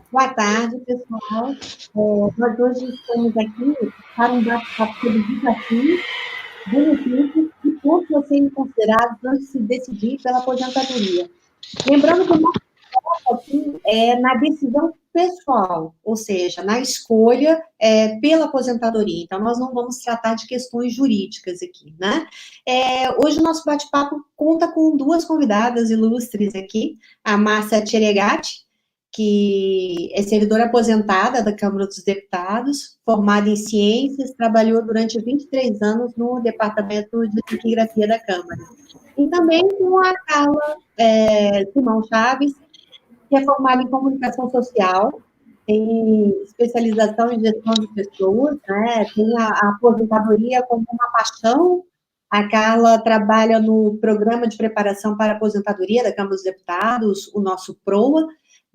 Boa tarde, pessoal. Nós hoje estamos aqui para um bate-papo sobre desafios, benefícios e pontos a serem considerados antes de se decidir pela aposentadoria. Lembrando que o nosso foco aqui é na decisão pessoal, ou seja, na escolha pela aposentadoria. Então, nós não vamos tratar de questões jurídicas aqui, né? Hoje o nosso bate-papo conta com duas convidadas ilustres aqui, a Márcia Tcheregatti, que é servidora aposentada da Câmara dos Deputados, formada em ciências, trabalhou durante 23 anos no Departamento de Taquigrafia da Câmara. E também com a Carla Simão Chaves, que é formada em comunicação social, tem especialização em gestão de pessoas, né? Tem a aposentadoria como uma paixão. A Carla trabalha no Programa de Preparação para a Aposentadoria da Câmara dos Deputados, o nosso PROA,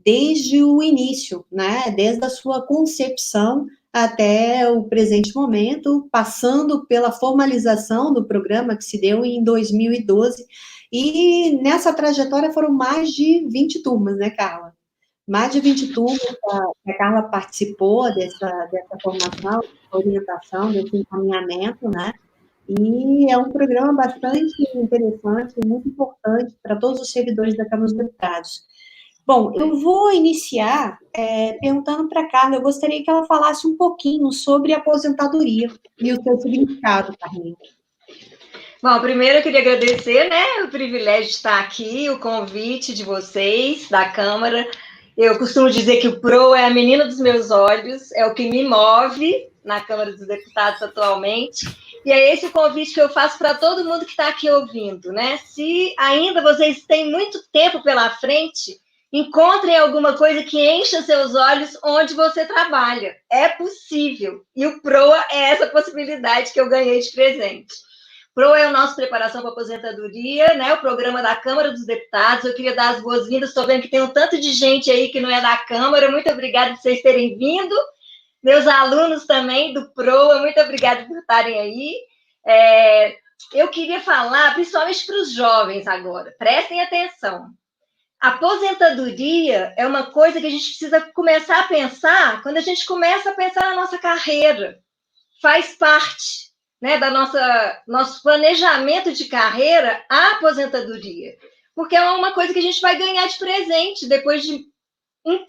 desde o início, né? Desde a sua concepção até o presente momento, passando pela formalização do programa que se deu em 2012. E nessa trajetória foram mais de 20 turmas, né, Carla? Mais de 20 turmas que a Carla participou dessa formação, dessa orientação, desse encaminhamento, né? E é um programa bastante interessante, muito importante para todos os servidores da Câmara dos Deputados. Bom, eu vou iniciar perguntando para a Carla, eu gostaria que ela falasse um pouquinho sobre a aposentadoria e o seu significado, Carlinhos. Bom, primeiro eu queria agradecer, né, o privilégio de estar aqui, o convite de vocês, da Câmara. Eu costumo dizer que o PRO é a menina dos meus olhos, é o que me move na Câmara dos Deputados atualmente. E é esse o convite que eu faço para todo mundo que está aqui ouvindo, né? Se ainda vocês têm muito tempo pela frente, encontrem alguma coisa que encha seus olhos onde você trabalha. É possível. E o PROA é essa possibilidade que eu ganhei de presente. PRO é o nosso Preparação para a Aposentadoria, né? O programa da Câmara dos Deputados. Eu queria dar as boas-vindas, estou vendo que tem um tanto de gente aí que não é da Câmara. Muito obrigada por vocês terem vindo. Meus alunos também do PROA, muito obrigada por estarem aí. Eu queria falar, principalmente para os jovens agora, prestem atenção. A aposentadoria é uma coisa que a gente precisa começar a pensar quando a gente começa a pensar na nossa carreira. Faz parte, né, da nosso planejamento de carreira, a aposentadoria. Porque é uma coisa que a gente vai ganhar de presente depois de um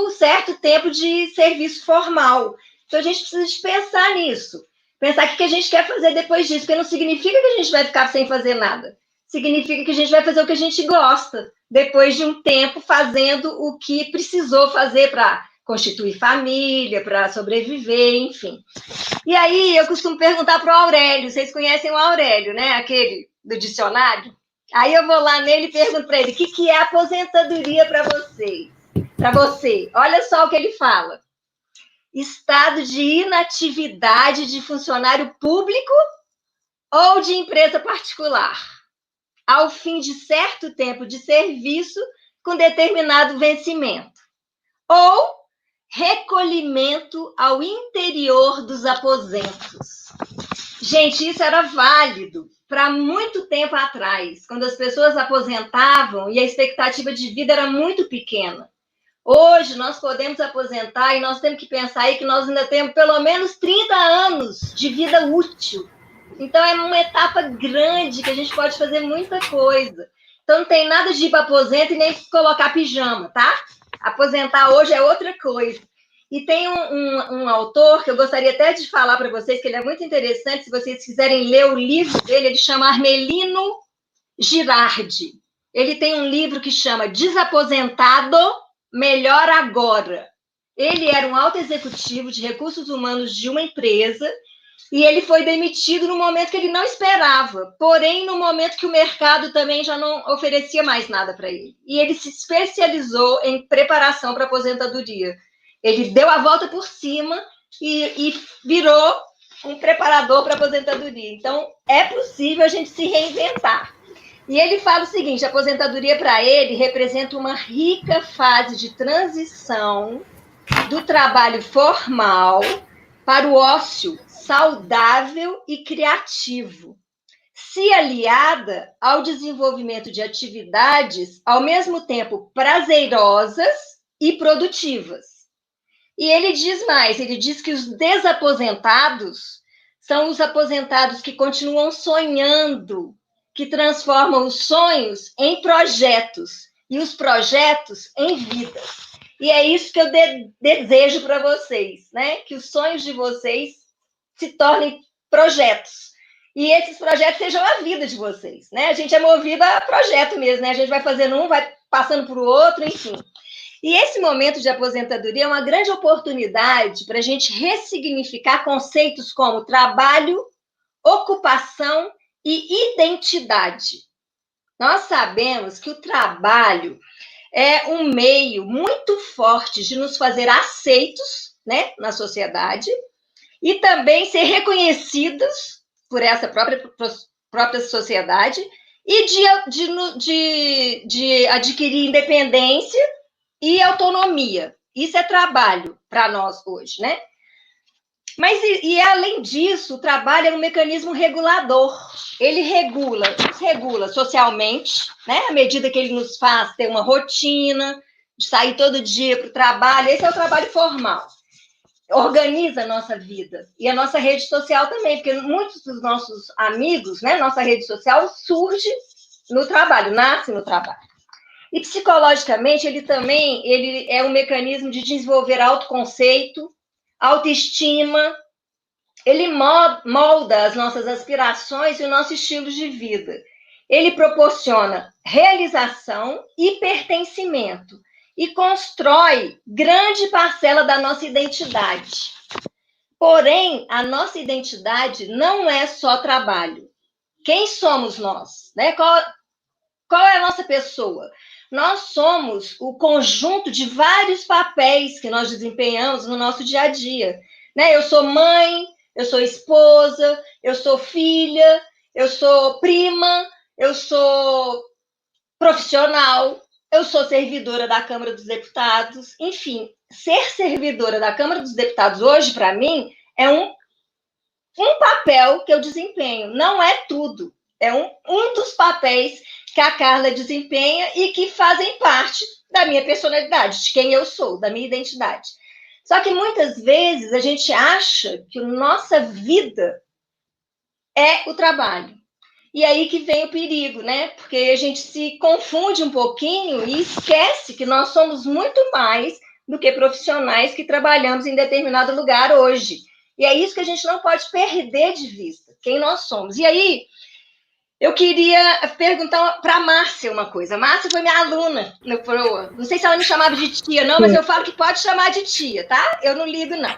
certo tempo de serviço formal. Então, a gente precisa de pensar nisso. Pensar o que a gente quer fazer depois disso, porque não significa que a gente vai ficar sem fazer nada. Significa que a gente vai fazer o que a gente gosta, depois de um tempo fazendo o que precisou fazer para constituir família, para sobreviver, enfim. E aí, eu costumo perguntar para o Aurélio, vocês conhecem o Aurélio, né? Aquele do dicionário? Aí eu vou lá nele e pergunto para ele, o que é aposentadoria para vocês? Para você, olha só o que ele fala. Estado de inatividade de funcionário público ou de empresa particular, ao fim de certo tempo de serviço com determinado vencimento. Ou recolhimento ao interior dos aposentos. Gente, isso era válido para muito tempo atrás, quando as pessoas aposentavam e a expectativa de vida era muito pequena. Hoje, nós podemos aposentar e nós temos que pensar aí que nós ainda temos pelo menos 30 anos de vida útil. Então, é uma etapa grande que a gente pode fazer muita coisa. Então, não tem nada de ir para aposento e nem colocar pijama, tá? Aposentar hoje é outra coisa. E tem um autor que eu gostaria até de falar para vocês, que ele é muito interessante, se vocês quiserem ler o livro dele, ele chama Armelino Girardi. Ele tem um livro que chama Desaposentado, Melhor Agora. Ele era um alto executivo de recursos humanos de uma empresa e ele foi demitido no momento que ele não esperava, porém no momento que o mercado também já não oferecia mais nada para ele. E ele se especializou em preparação para aposentadoria. Ele deu a volta por cima e virou um preparador para aposentadoria. Então, é possível a gente se reinventar. E ele fala o seguinte, a aposentadoria para ele representa uma rica fase de transição do trabalho formal para o ócio saudável e criativo, se aliada ao desenvolvimento de atividades ao mesmo tempo prazerosas e produtivas. E ele diz mais, ele diz que os desaposentados são os aposentados que continuam sonhando, que transformam os sonhos em projetos e os projetos em vidas. E é isso que eu desejo para vocês, né? Que os sonhos de vocês se tornem projetos. E esses projetos sejam a vida de vocês, né? A gente é movido a projeto mesmo, né? A gente vai fazendo um, vai passando para o outro, enfim. E esse momento de aposentadoria é uma grande oportunidade para a gente ressignificar conceitos como trabalho, ocupação e identidade. Nós sabemos que o trabalho é um meio muito forte de nos fazer aceitos, né, na sociedade e também ser reconhecidos por essa própria sociedade e de adquirir independência e autonomia. Isso é trabalho para nós hoje, né? Mas, além disso, o trabalho é um mecanismo regulador. Ele nos regula socialmente, né? À medida que ele nos faz ter uma rotina, de sair todo dia para o trabalho. Esse é o trabalho formal. Organiza a nossa vida. E a nossa rede social também, porque muitos dos nossos amigos, né? Nossa rede social surge no trabalho, nasce no trabalho. E psicologicamente, ele é um mecanismo de desenvolver autoconceito, autoestima, ele molda as nossas aspirações e o nosso estilo de vida. Ele proporciona realização e pertencimento e constrói grande parcela da nossa identidade. Porém, a nossa identidade não é só trabalho. Quem somos nós? Né? Qual é a nossa pessoa? Nós somos o conjunto de vários papéis que nós desempenhamos no nosso dia a dia. Né? Eu sou mãe, eu sou esposa, eu sou filha, eu sou prima, eu sou profissional, eu sou servidora da Câmara dos Deputados. Enfim, ser servidora da Câmara dos Deputados hoje, para mim, é um papel que eu desempenho. Não é tudo. É um dos papéis que a Carla desempenha e que fazem parte da minha personalidade, de quem eu sou, da minha identidade. Só que muitas vezes a gente acha que a nossa vida é o trabalho. E aí que vem o perigo, né? Porque a gente se confunde um pouquinho e esquece que nós somos muito mais do que profissionais que trabalhamos em determinado lugar hoje. E é isso que a gente não pode perder de vista, quem nós somos. E aí, eu queria perguntar para a Márcia uma coisa. A Márcia foi minha aluna no PROA. Não sei se ela me chamava de tia, não, mas eu falo que pode chamar de tia, tá? Eu não ligo, não.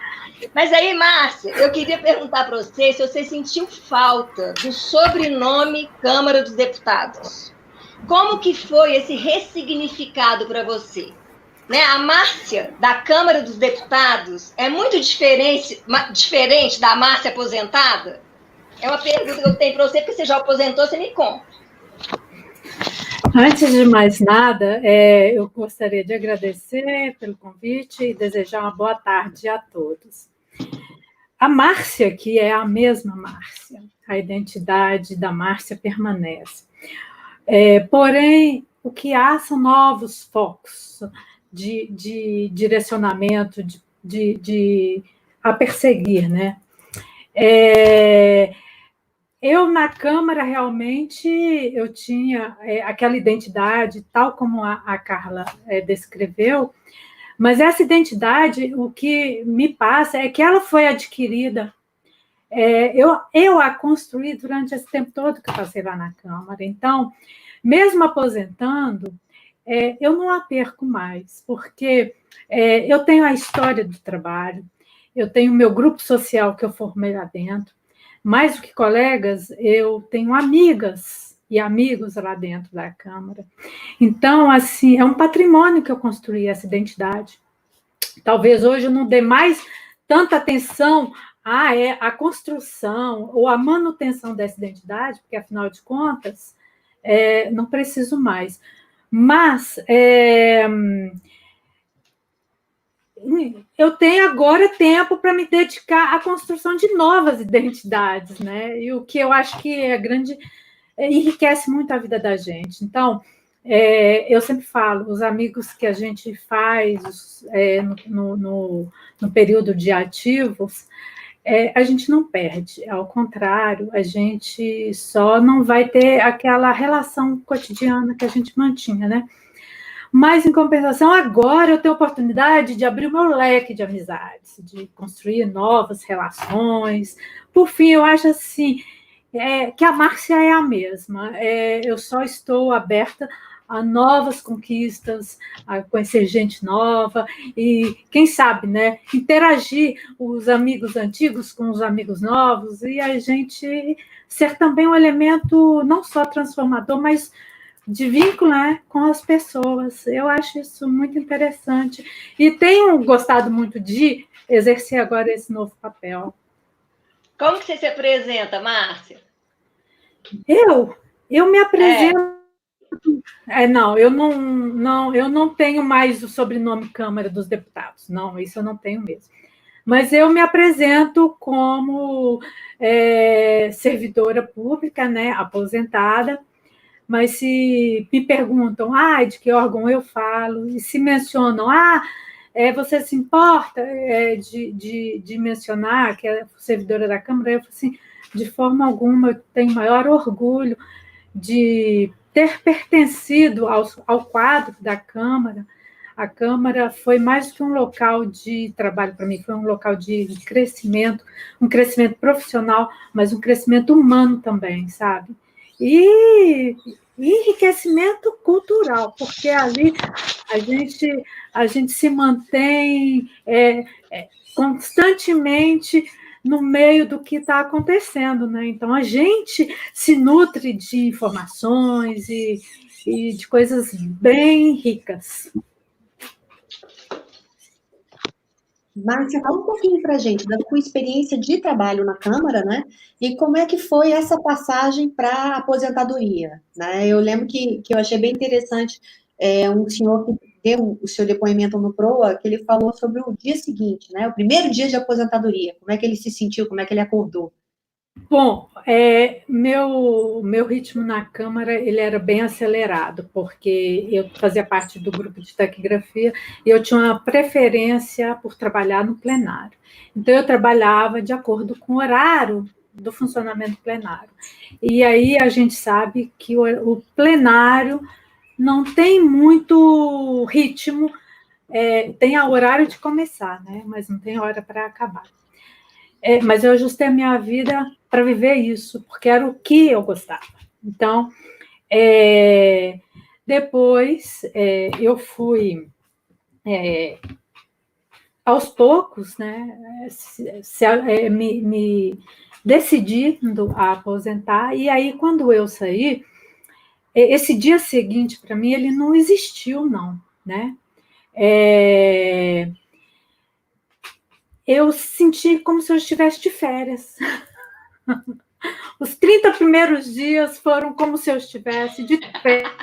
Mas aí, Márcia, eu queria perguntar para você se você sentiu falta do sobrenome Câmara dos Deputados. Como que foi esse ressignificado para você? Né? A Márcia da Câmara dos Deputados é muito diferente da Márcia aposentada? É uma pergunta que eu tenho para você, porque você já aposentou, você me conta. Antes de mais nada, eu gostaria de agradecer pelo convite e desejar uma boa tarde a todos. A Márcia, que é a mesma Márcia, a identidade da Márcia permanece. Porém, o que há são novos focos de direcionamento, a perseguir, né? Eu, na Câmara, realmente, eu tinha aquela identidade, tal como a Carla descreveu, mas essa identidade, o que me passa é que ela foi adquirida, eu a construí durante esse tempo todo que eu passei lá na Câmara. Então, mesmo aposentando, eu não a perco mais, porque eu tenho a história do trabalho, eu tenho o meu grupo social que eu formei lá dentro. Mais do que colegas, eu tenho amigas e amigos lá dentro da Câmara. Então, assim, é um patrimônio que eu construí, essa identidade. Talvez hoje eu não dê mais tanta atenção à construção ou à manutenção dessa identidade, porque, afinal de contas, não preciso mais. Mas eu tenho agora tempo para me dedicar à construção de novas identidades, né? E o que eu acho que enriquece muito a vida da gente. Então, eu sempre falo, os amigos que a gente faz no período de ativos, a gente não perde, ao contrário, a gente só não vai ter aquela relação cotidiana que a gente mantinha, né? Mas, em compensação, agora eu tenho a oportunidade de abrir o meu leque de amizades, de construir novas relações. Por fim, eu acho assim, que a Márcia é a mesma. Eu só estou aberta a novas conquistas, a conhecer gente nova e, quem sabe, né, interagir os amigos antigos com os amigos novos e a gente ser também um elemento não só transformador, mas de vínculo, né, com as pessoas. Eu acho isso muito interessante. E tenho gostado muito de exercer agora esse novo papel. Como que você se apresenta, Márcia? Eu me apresento... não, eu não tenho mais o sobrenome Câmara dos Deputados. Não, isso eu não tenho mesmo. Mas eu me apresento como servidora pública, né, aposentada. Mas se me perguntam, de que órgão eu falo, e se mencionam, você se importa de mencionar que é servidora da Câmara? Eu falo assim, de forma alguma, eu tenho maior orgulho de ter pertencido ao quadro da Câmara. A Câmara foi mais do que um local de trabalho para mim, foi um local de crescimento, um crescimento profissional, mas um crescimento humano também, sabe? E enriquecimento cultural, porque ali a gente se mantém constantemente no meio do que está acontecendo, né? Então, a gente se nutre de informações e de coisas bem ricas. Márcia, fala um pouquinho para a gente da sua experiência de trabalho na Câmara, né? E como é que foi essa passagem para a aposentadoria, né? Eu lembro que eu achei bem interessante um senhor que deu o seu depoimento no PROA, que ele falou sobre o dia seguinte, né? O primeiro dia de aposentadoria, como é que ele se sentiu, como é que ele acordou. Bom, meu ritmo na Câmara ele era bem acelerado, porque eu fazia parte do grupo de taquigrafia e eu tinha uma preferência por trabalhar no plenário. Então, eu trabalhava de acordo com o horário do funcionamento plenário. E aí a gente sabe que o plenário não tem muito ritmo, tem o horário de começar, né? Mas não tem hora para acabar. Mas eu ajustei a minha vida para viver isso, porque era o que eu gostava. Então, depois eu fui, aos poucos, né, me decidindo a aposentar, e aí, quando eu saí, esse dia seguinte, para mim, ele não existiu, não, né? Eu senti como se eu estivesse de férias. Os 30 primeiros dias foram como se eu estivesse de férias.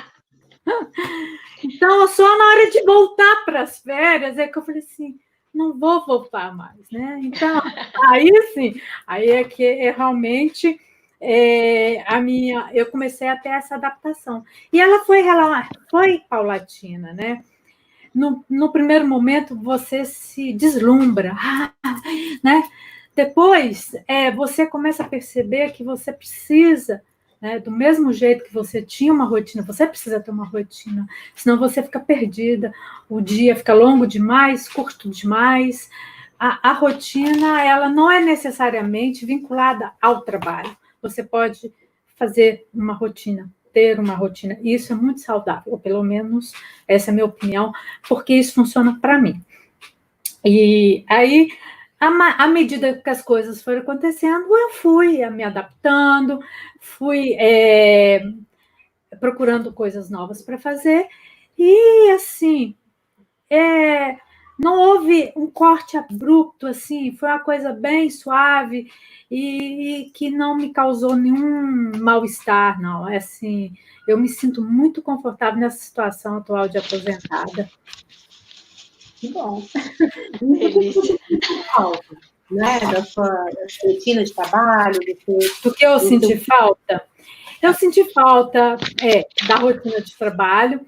Então, só na hora de voltar para as férias é que eu falei assim, não vou voltar mais, né? Então, aí sim, aí é que realmente eu comecei a ter essa adaptação. E ela foi paulatina, né? No primeiro momento, você se deslumbra, né? Depois, você começa a perceber que você precisa, né, do mesmo jeito que você tinha uma rotina, você precisa ter uma rotina, senão você fica perdida, o dia fica longo demais, curto demais. A rotina, ela não é necessariamente vinculada ao trabalho. Você pode fazer uma rotina, ter uma rotina. E isso é muito saudável, ou pelo menos essa é a minha opinião, porque isso funciona para mim. E aí, à medida que as coisas foram acontecendo, eu fui me adaptando, fui procurando coisas novas para fazer, e assim, não houve um corte abrupto, assim, foi uma coisa bem suave e que não me causou nenhum mal-estar, não. Assim, eu me sinto muito confortável nessa situação atual de aposentada. Que bom. Delícia. Né, da sua rotina de trabalho, do que eu senti falta. Eu senti falta da rotina de trabalho.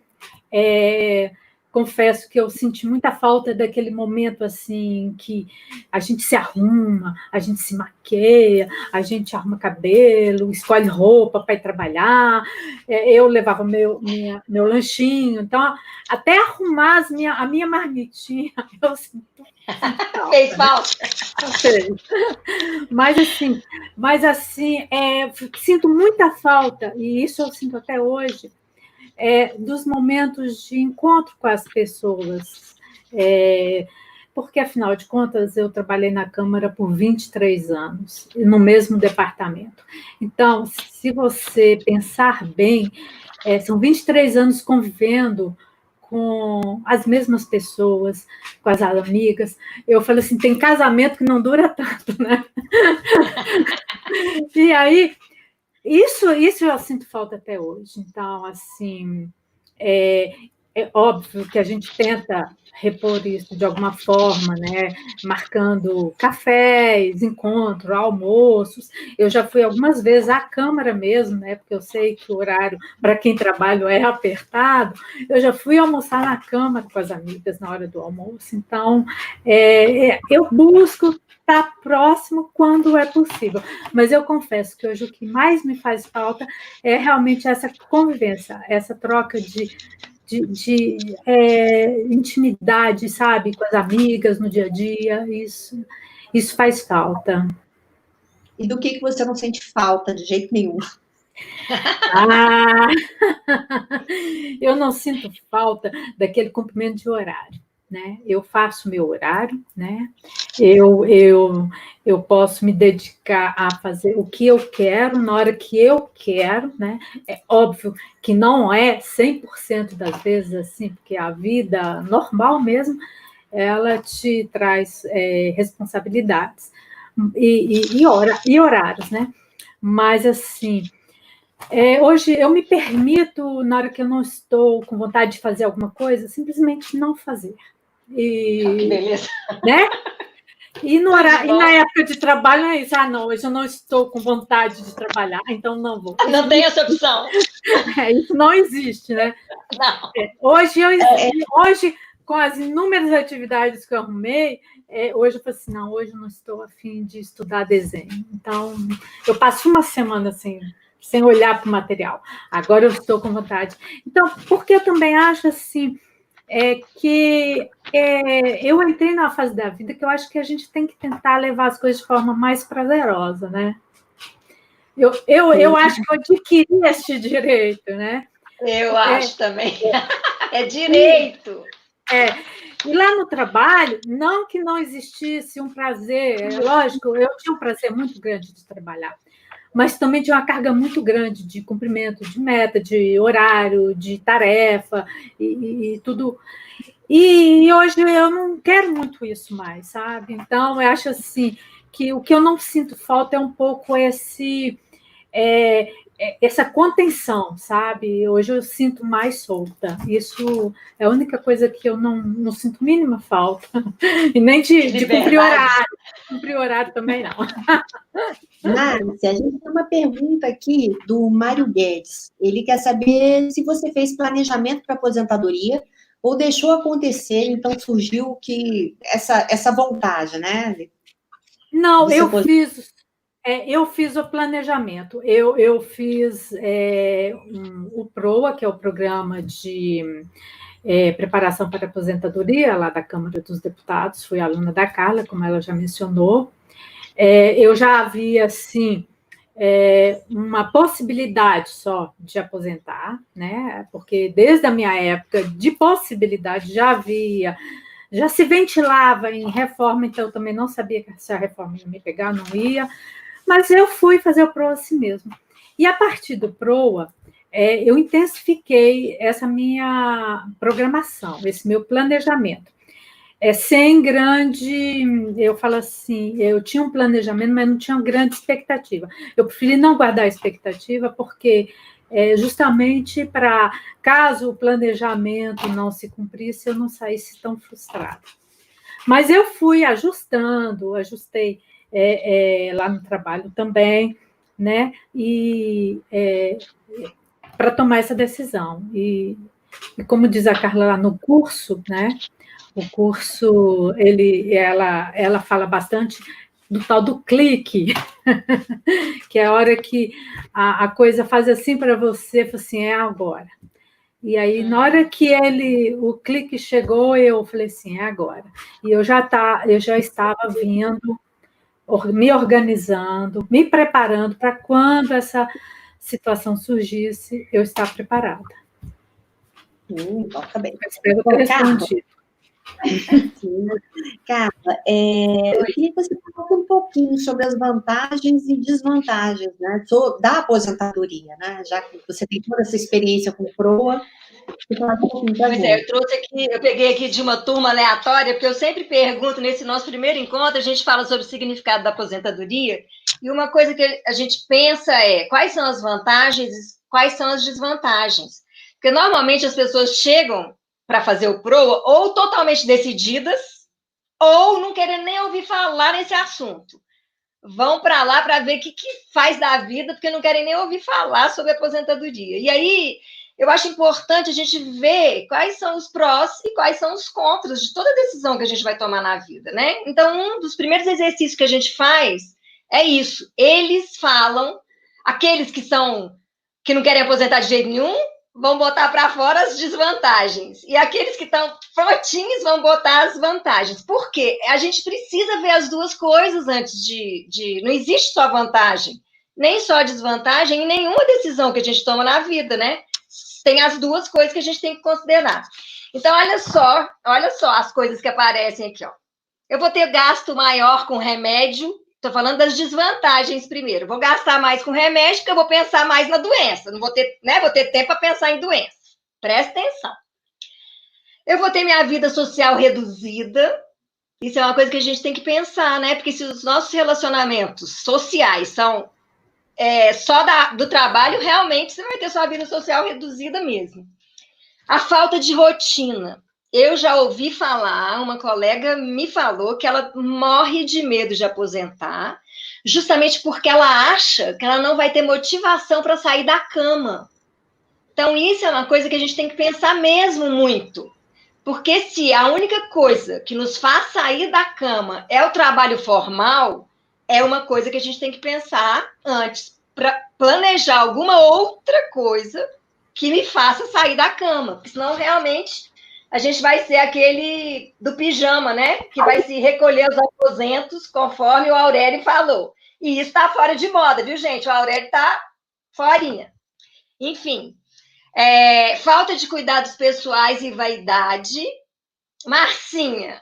Confesso que eu senti muita falta daquele momento assim que a gente se arruma, a gente se maqueia, a gente arruma cabelo, escolhe roupa para ir trabalhar. Eu levava meu lanchinho, então até arrumar a minha marmitinha eu sinto falta. Fez falta? Mas assim, sinto muita falta, e isso eu sinto até hoje, dos momentos de encontro com as pessoas, porque, afinal de contas, eu trabalhei na Câmara por 23 anos, no mesmo departamento. Então, se você pensar bem, são 23 anos convivendo com as mesmas pessoas, com as amigas. Eu falei assim, tem casamento que não dura tanto, né? E aí, isso eu sinto falta até hoje. Então, assim, é óbvio que a gente tenta repor isso de alguma forma, né? Marcando cafés, encontros, almoços. Eu já fui algumas vezes à Câmara mesmo, né? Porque eu sei que o horário para quem trabalha é apertado. Eu já fui almoçar na Câmara com as amigas na hora do almoço. Então, eu busco estar próximo quando é possível. Mas eu confesso que hoje o que mais me faz falta é realmente essa convivência, essa troca de intimidade, sabe, com as amigas no dia a dia. Isso faz falta. E do que você não sente falta de jeito nenhum? Eu não sinto falta daquele cumprimento de horário, né? Eu faço meu horário, né? Eu posso me dedicar a fazer o que eu quero, na hora que eu quero, né? É óbvio que não é 100% das vezes assim, porque a vida normal mesmo, ela te traz responsabilidades e horários, né? Mas, assim, hoje eu me permito, na hora que eu não estou com vontade de fazer alguma coisa, simplesmente não fazer. Que beleza. Né? E na época de trabalho é isso. Não, hoje eu não estou com vontade de trabalhar, então não vou. Não tem essa opção. Isso não existe, né? Não. Hoje, com as inúmeras atividades que eu arrumei, hoje eu falei assim, não, hoje eu não estou a fim de estudar desenho. Então, eu passo uma semana assim, sem olhar para o material. Agora eu estou com vontade. Então, porque eu também acho assim, que eu entrei numa fase da vida que eu acho que a gente tem que tentar levar as coisas de forma mais prazerosa, né? Eu acho que eu adquiri este direito, né? Eu acho também. É direito. E lá no trabalho, não que não existisse um prazer, lógico, eu tinha um prazer muito grande de trabalhar, mas também tinha uma carga muito grande de cumprimento de meta, de horário, de tarefa e tudo. E hoje eu não quero muito isso mais, sabe? Então, eu acho assim que o que eu não sinto falta é um pouco essa contenção, sabe? Hoje eu sinto mais solta. Isso é a única coisa que eu não sinto mínima falta. E nem de cumprir horário. Cumprir horário também não. Márcia, a gente tem uma pergunta aqui do Mário Guedes. Ele quer saber se você fez planejamento para aposentadoria ou deixou acontecer, então surgiu essa vontade, né? Não, eu fiz o planejamento. Eu fiz o PROA, que é o Programa de Preparação para a Aposentadoria, lá da Câmara dos Deputados. Fui aluna da Carla, como ela já mencionou. Eu já havia, assim, uma possibilidade só de aposentar, né? Porque desde a minha época de possibilidade já se ventilava em reforma, então eu também não sabia se a reforma ia me pegar, não ia, mas eu fui fazer o PROA assim mesmo. E a partir do PROA, eu intensifiquei essa minha programação, esse meu planejamento. Sem grande, eu falo assim, eu tinha um planejamento, mas não tinha uma grande expectativa. Eu preferi não guardar expectativa, porque justamente para, caso o planejamento não se cumprisse, eu não saísse tão frustrada. Mas eu fui ajustei lá no trabalho também, né? E para tomar essa decisão. E como diz a Carla lá no curso, né? O curso, ela fala bastante do tal do clique, que é a hora que a coisa faz assim para você, fala assim, é agora. E aí, na hora que o clique chegou, eu falei assim, é agora. E eu já estava vindo, me organizando, me preparando para quando essa situação surgisse, eu estar preparada. Tá bem. Espero ter respondido. Sim. Carla, eu queria que você falasse um pouquinho sobre as vantagens e desvantagens, né, da aposentadoria, né? Já que você tem toda essa experiência com proa, você fala um pouquinho para a gente. Eu peguei aqui de uma turma aleatória, porque eu sempre pergunto, nesse nosso primeiro encontro, a gente fala sobre o significado da aposentadoria, e uma coisa que a gente pensa é quais são as vantagens e quais são as desvantagens. Porque normalmente as pessoas chegam para fazer o PROA ou totalmente decididas, ou não querem nem ouvir falar nesse assunto. Vão para lá para ver o que faz da vida, porque não querem nem ouvir falar sobre aposentadoria. E aí, eu acho importante a gente ver quais são os prós e quais são os contras de toda decisão que a gente vai tomar na vida, né? Então, um dos primeiros exercícios que a gente faz é isso. Eles falam, aqueles que não querem aposentar de jeito nenhum, vão botar para fora as desvantagens. E aqueles que estão prontinhos vão botar as vantagens. Por quê? A gente precisa ver as duas coisas antes de... Não existe só vantagem, nem só desvantagem em nenhuma decisão que a gente toma na vida, né? Tem as duas coisas que a gente tem que considerar. Então, olha só as coisas que aparecem aqui, ó. Eu vou ter gasto maior com remédio. Estou falando das desvantagens primeiro. Vou gastar mais com remédio, porque eu vou pensar mais na doença. Não vou ter, né? Vou ter tempo para pensar em doença. Presta atenção. Eu vou ter minha vida social reduzida. Isso é uma coisa que a gente tem que pensar, né? Porque se os nossos relacionamentos sociais são só do trabalho, realmente você vai ter sua vida social reduzida mesmo. A falta de rotina. Eu já ouvi falar, uma colega me falou que ela morre de medo de aposentar, justamente porque ela acha que ela não vai ter motivação para sair da cama. Então, isso é uma coisa que a gente tem que pensar mesmo muito. Porque se a única coisa que nos faz sair da cama é o trabalho formal, é uma coisa que a gente tem que pensar antes, para planejar alguma outra coisa que me faça sair da cama. Porque senão, realmente, a gente vai ser aquele do pijama, né? Que vai se recolher os aposentos, conforme o Aurélio falou. E isso está fora de moda, viu, gente? O Aurélio está forinha. Enfim, falta de cuidados pessoais e vaidade. Marcinha,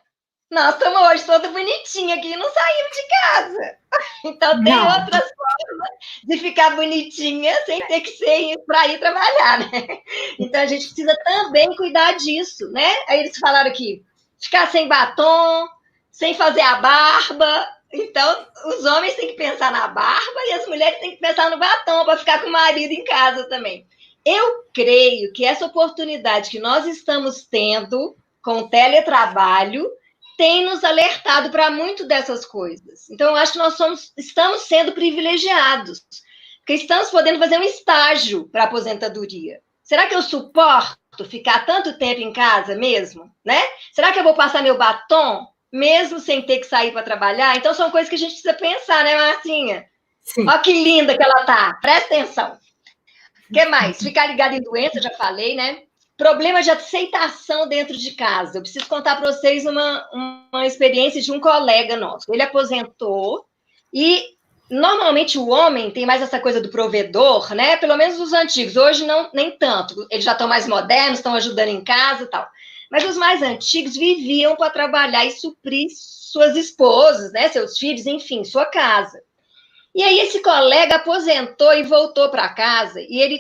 nós estamos hoje toda bonitinha aqui e não saímos de casa. Então, tem outras formas de ficar bonitinha sem ter que ser para ir trabalhar, né? Então, a gente precisa também cuidar disso, né? Aí eles falaram aqui, ficar sem batom, sem fazer a barba. Então, os homens têm que pensar na barba e as mulheres têm que pensar no batom para ficar com o marido em casa também. Eu creio que essa oportunidade que nós estamos tendo com o teletrabalho tem nos alertado para muito dessas coisas. Então, eu acho que nós estamos sendo privilegiados, porque estamos podendo fazer um estágio para a aposentadoria. Será que eu suporto ficar tanto tempo em casa mesmo? Né? Será que eu vou passar meu batom mesmo sem ter que sair para trabalhar? Então, são coisas que a gente precisa pensar, né, Marcinha? Sim. Olha que linda que ela tá. Presta atenção. O que mais? Ficar ligada em doença, já falei, né? Problema de aceitação dentro de casa. Eu preciso contar para vocês uma experiência de um colega nosso. Ele aposentou e, normalmente, o homem tem mais essa coisa do provedor, né? Pelo menos os antigos. Hoje, não, nem tanto. Eles já estão mais modernos, estão ajudando em casa e tal. Mas os mais antigos viviam para trabalhar e suprir suas esposas, né? Seus filhos, enfim, sua casa. E aí esse colega aposentou e voltou para casa e ele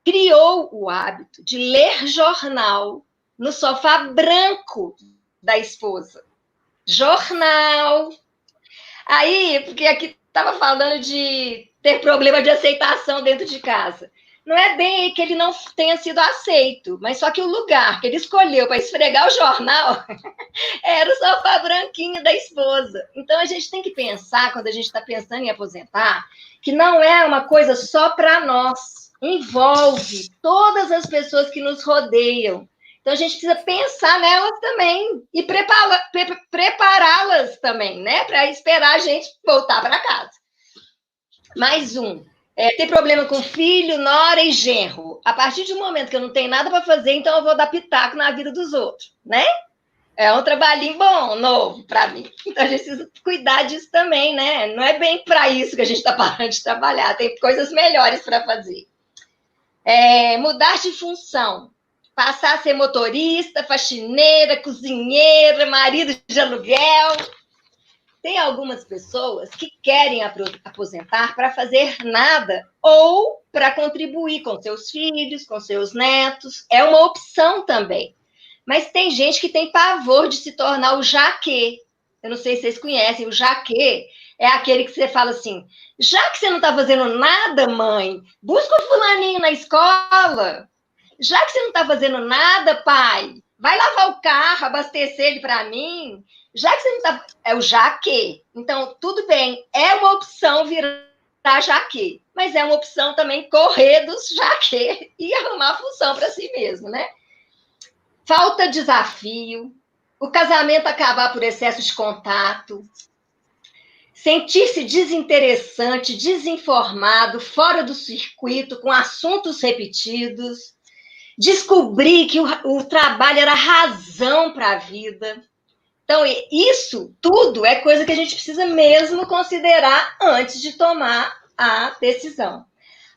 criou o hábito de ler jornal no sofá branco da esposa. Jornal. Aí, porque aqui estava falando de ter problema de aceitação dentro de casa. não é bem que ele não tenha sido aceito, mas só que o lugar que ele escolheu para esfregar o jornal era o sofá branquinho da esposa. Então, a gente tem que pensar, quando a gente está pensando em aposentar, que não é uma coisa só para nós, envolve todas as pessoas que nos rodeiam. Então, a gente precisa pensar nelas também e prepará-las também, né? Para esperar a gente voltar para casa. Mais um. Ter problema com filho, nora e genro. A partir de um momento que eu não tenho nada para fazer, então eu vou dar pitaco na vida dos outros, né? É um trabalhinho bom, novo para mim. Então a gente precisa cuidar disso também, né? Não é bem para isso que a gente está parando de trabalhar, tem coisas melhores para fazer. Mudar de função. Passar a ser motorista, faxineira, cozinheira, marido de aluguel. Tem algumas pessoas que querem aposentar para fazer nada ou para contribuir com seus filhos, com seus netos. É uma opção também. Mas tem gente que tem pavor de se tornar o jaquê. Eu não sei se vocês conhecem. O jaquê é aquele que você fala assim, já que você não está fazendo nada, mãe, busca o fulaninho na escola. Já que você não está fazendo nada, pai, vai lavar o carro, abastecer ele para mim. Já que você não está... É o jaquê. Então, tudo bem, é uma opção virar jaquê, mas é uma opção também correr dos jaquê e arrumar função para si mesmo, né? Falta desafio, o casamento acabar por excesso de contato, sentir-se desinteressante, desinformado, fora do circuito, com assuntos repetidos, descobrir que o trabalho era razão para a vida. Então, isso tudo é coisa que a gente precisa mesmo considerar antes de tomar a decisão.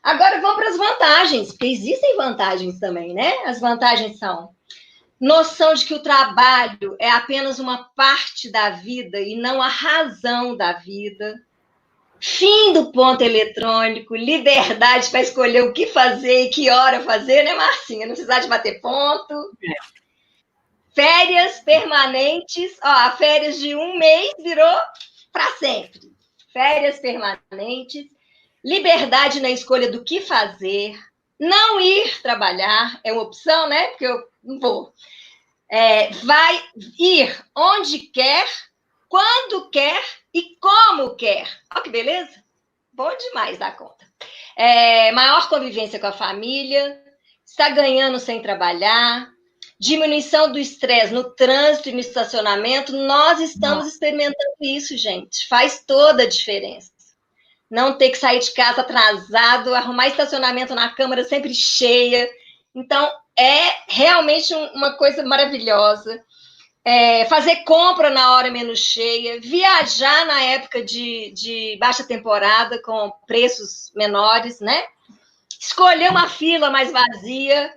Agora, vamos para as vantagens, porque existem vantagens também, né? As vantagens são noção de que o trabalho é apenas uma parte da vida e não a razão da vida. Fim do ponto eletrônico, liberdade para escolher o que fazer e que hora fazer, né, Marcinha? Não precisar de bater ponto. Férias permanentes, a férias de um mês virou para sempre. Férias permanentes, liberdade na escolha do que fazer, não ir trabalhar, é uma opção, né? Porque eu não vou. Vai ir onde quer, quando quer e como quer. Olha que beleza? Bom demais da conta. Maior convivência com a família, está ganhando sem trabalhar, diminuição do estresse no trânsito e no estacionamento. Nós estamos experimentando isso, gente. Faz toda a diferença. Não ter que sair de casa atrasado, arrumar estacionamento na Câmara sempre cheia. Então, é realmente uma coisa maravilhosa. Fazer compra na hora menos cheia, viajar na época de baixa temporada com preços menores, né? Escolher uma fila mais vazia,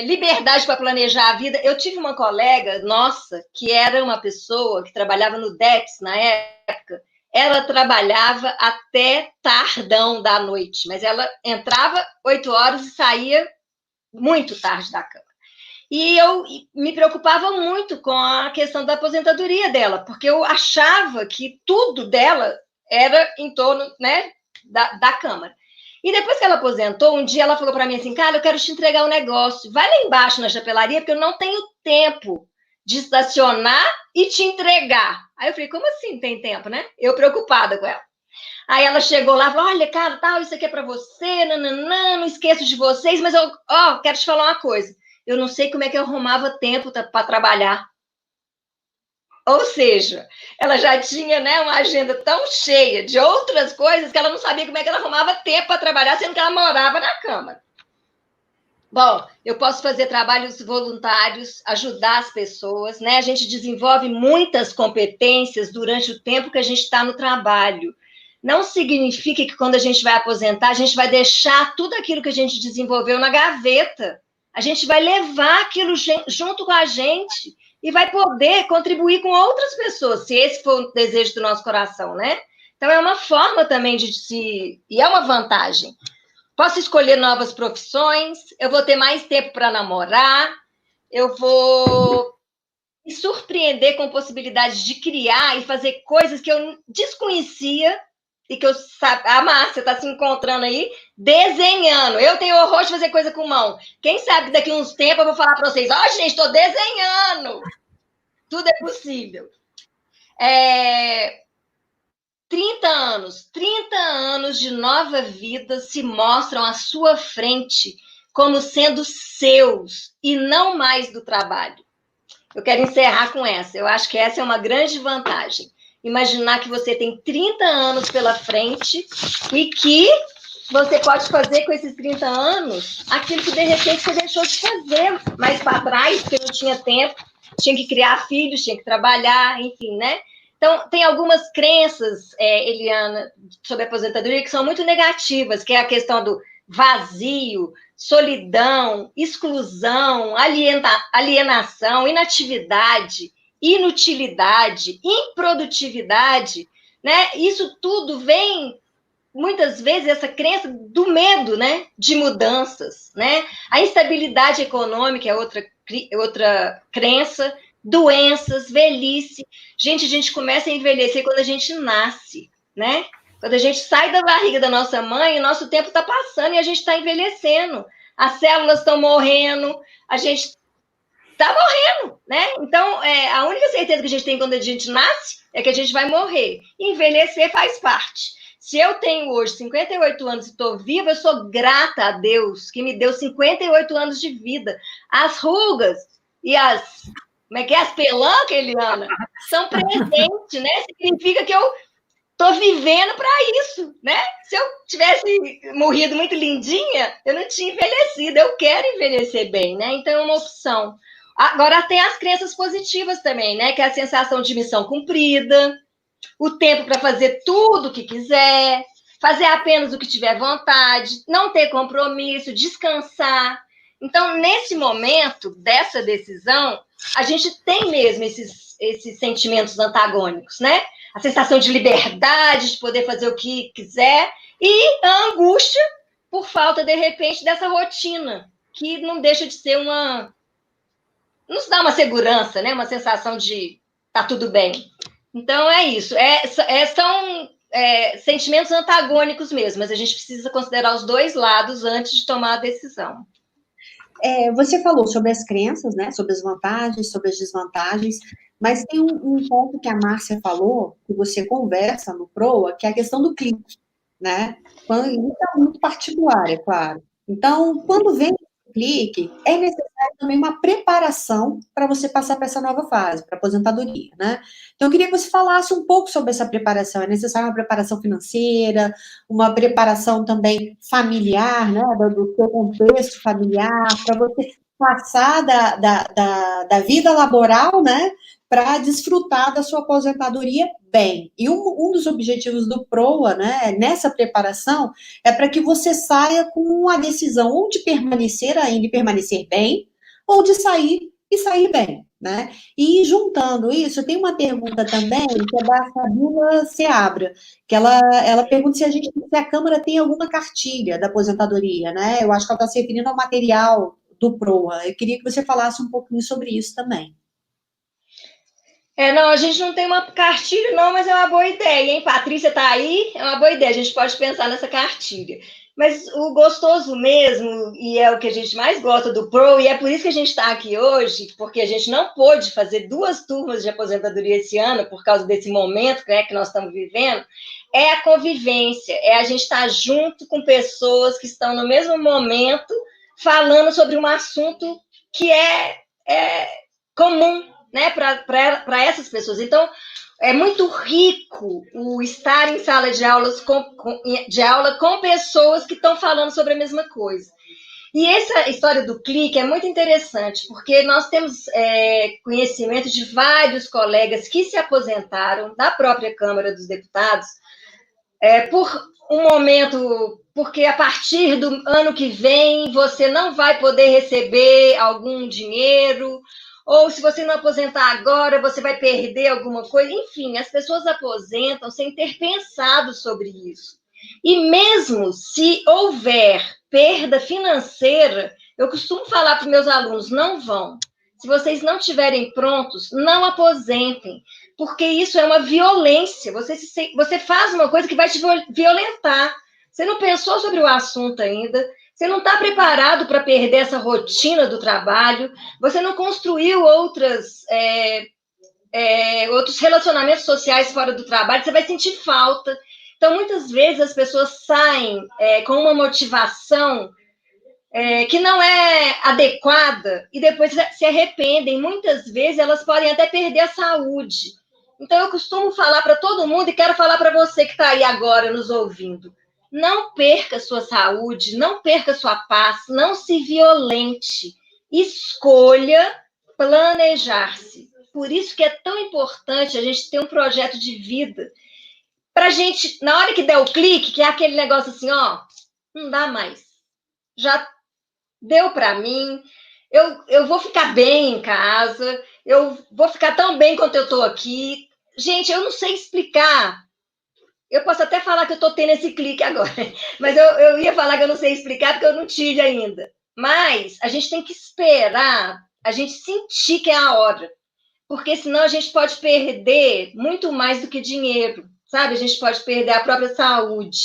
liberdade para planejar a vida. Eu tive uma colega, nossa, que era uma pessoa que trabalhava no DEPS na época. Ela trabalhava até tardão da noite, mas ela entrava 8 horas e saía muito tarde da cama. E eu me preocupava muito com a questão da aposentadoria dela, porque eu achava que tudo dela era em torno, né, da Câmara. E depois que ela aposentou, um dia ela falou para mim assim, cara, eu quero te entregar um negócio, vai lá embaixo na chapelaria, porque eu não tenho tempo de estacionar e te entregar. Aí eu falei, como assim tem tempo, né? Eu preocupada com ela. Aí ela chegou lá e falou, olha, cara, tal, isso aqui é para você, nananã, não esqueço de vocês, mas eu quero te falar uma coisa. Eu não sei como é que eu arrumava tempo para trabalhar. Ou seja, ela já tinha, né, uma agenda tão cheia de outras coisas que ela não sabia como é que ela arrumava tempo para trabalhar, sendo que ela morava na Câmara. Bom, eu posso fazer trabalhos voluntários, ajudar as pessoas, né? A gente desenvolve muitas competências durante o tempo que a gente está no trabalho. Não significa que quando a gente vai aposentar, a gente vai deixar tudo aquilo que a gente desenvolveu na gaveta. A gente vai levar aquilo junto com a gente e vai poder contribuir com outras pessoas, se esse for o desejo do nosso coração, né? Então, é uma forma também e é uma vantagem. Posso escolher novas profissões, eu vou ter mais tempo para namorar, eu vou me surpreender com possibilidades de criar e fazer coisas que eu desconhecia e que a Márcia está se encontrando aí desenhando. Eu tenho horror de fazer coisa com mão. Quem sabe que daqui a uns tempos eu vou falar para vocês, gente, estou desenhando. Tudo é possível. 30 anos de nova vida se mostram à sua frente como sendo seus e não mais do trabalho. Eu quero encerrar com essa. Eu acho que essa é uma grande vantagem. Imaginar que você tem 30 anos pela frente e que você pode fazer com esses 30 anos aquilo que, de repente, você deixou de fazer mais para trás, porque não tinha tempo, tinha que criar filhos, tinha que trabalhar, enfim, né? Então, tem algumas crenças, Eliana, sobre a aposentadoria que são muito negativas, que é a questão do vazio, solidão, exclusão, alienação, inatividade, inutilidade, improdutividade, né? Isso tudo vem, muitas vezes, essa crença do medo, né? De mudanças, né? A instabilidade econômica é outra crença, doenças, velhice. Gente, a gente começa a envelhecer quando a gente nasce, né? Quando a gente sai da barriga da nossa mãe, o nosso tempo está passando e a gente está envelhecendo. As células estão morrendo, a gente está morrendo, né? Então, a única certeza que a gente tem quando a gente nasce é que a gente vai morrer. E envelhecer faz parte. Se eu tenho hoje 58 anos e estou viva, eu sou grata a Deus que me deu 58 anos de vida. As rugas e as pelancas, Eliana, são presentes, né? Significa que eu estou vivendo para isso, né? Se eu tivesse morrido muito lindinha, eu não tinha envelhecido. Eu quero envelhecer bem, né? Então é uma opção. Agora tem as crenças positivas também, né? Que é a sensação de missão cumprida, o tempo para fazer tudo o que quiser, fazer apenas o que tiver vontade, não ter compromisso, descansar. Então, nesse momento dessa decisão, a gente tem mesmo esses sentimentos antagônicos, né? A sensação de liberdade, de poder fazer o que quiser, e a angústia por falta, de repente, dessa rotina, que não deixa de ser nos dá uma segurança, né? Uma sensação de tá tudo bem. Então, é isso. São sentimentos antagônicos mesmo, mas a gente precisa considerar os dois lados antes de tomar a decisão. Você falou sobre as crenças, né? Sobre as vantagens, sobre as desvantagens, mas tem um ponto que a Márcia falou, que você conversa no PROA, que é a questão do clique, né? Isso é muito particular, é claro. Então, quando vem o clique, é necessário também uma preparação para você passar para essa nova fase, para a aposentadoria, né? Então, eu queria que você falasse um pouco sobre essa preparação. É necessária uma preparação financeira, uma preparação também familiar, né? Do seu contexto familiar, para você passar da vida laboral, né? Para desfrutar da sua aposentadoria bem. E um dos objetivos do PROA, né, nessa preparação, é para que você saia com a decisão ou de permanecer ainda e permanecer bem, ou de sair e sair bem, né? E juntando isso, tem uma pergunta também, que é da Sabina Seabra, que ela pergunta se a Câmara tem alguma cartilha da aposentadoria, né? Eu acho que ela está se referindo ao material do PROA. Eu queria que você falasse um pouquinho sobre isso também. Não, a gente não tem uma cartilha, não, mas é uma boa ideia, hein? Patrícia tá aí, é uma boa ideia, a gente pode pensar nessa cartilha. Mas o gostoso mesmo, e é o que a gente mais gosta do PRO, e é por isso que a gente está aqui hoje, porque a gente não pôde fazer 2 turmas de aposentadoria esse ano, por causa desse momento, né, que nós estamos vivendo, é a convivência, é a gente estar junto com pessoas que estão no mesmo momento, falando sobre um assunto que é comum, né, para essas pessoas. Então, é muito rico o estar em sala de aula com pessoas que estão falando sobre a mesma coisa. E essa história do clique é muito interessante, porque nós temos conhecimento de vários colegas que se aposentaram da própria Câmara dos Deputados por um momento, porque a partir do ano que vem você não vai poder receber algum dinheiro, ou se você não aposentar agora, você vai perder alguma coisa. Enfim, as pessoas aposentam sem ter pensado sobre isso. E mesmo se houver perda financeira, eu costumo falar para os meus alunos, não vão. Se vocês não estiverem prontos, não aposentem, porque isso é uma violência. Você faz uma coisa que vai te violentar. Você não pensou sobre o assunto ainda, você não está preparado para perder essa rotina do trabalho, você não construiu outros relacionamentos sociais fora do trabalho, você vai sentir falta. Então, muitas vezes, as pessoas saem com uma motivação que não é adequada e depois se arrependem. Muitas vezes, elas podem até perder a saúde. Então, eu costumo falar para todo mundo e quero falar para você que está aí agora nos ouvindo. Não perca sua saúde, não perca sua paz, não se violente. Escolha planejar-se. Por isso que é tão importante a gente ter um projeto de vida. Para a gente, na hora que der o clique, que é aquele negócio assim, ó, não dá mais. Já deu para mim, eu vou ficar bem em casa, eu vou ficar tão bem quanto eu estou aqui. Gente, eu não sei explicar. Eu posso até falar que eu estou tendo esse clique agora, mas eu ia falar que eu não sei explicar porque eu não tive ainda. Mas a gente tem que esperar, a gente sentir que é a hora, porque senão a gente pode perder muito mais do que dinheiro, sabe? A gente pode perder a própria saúde,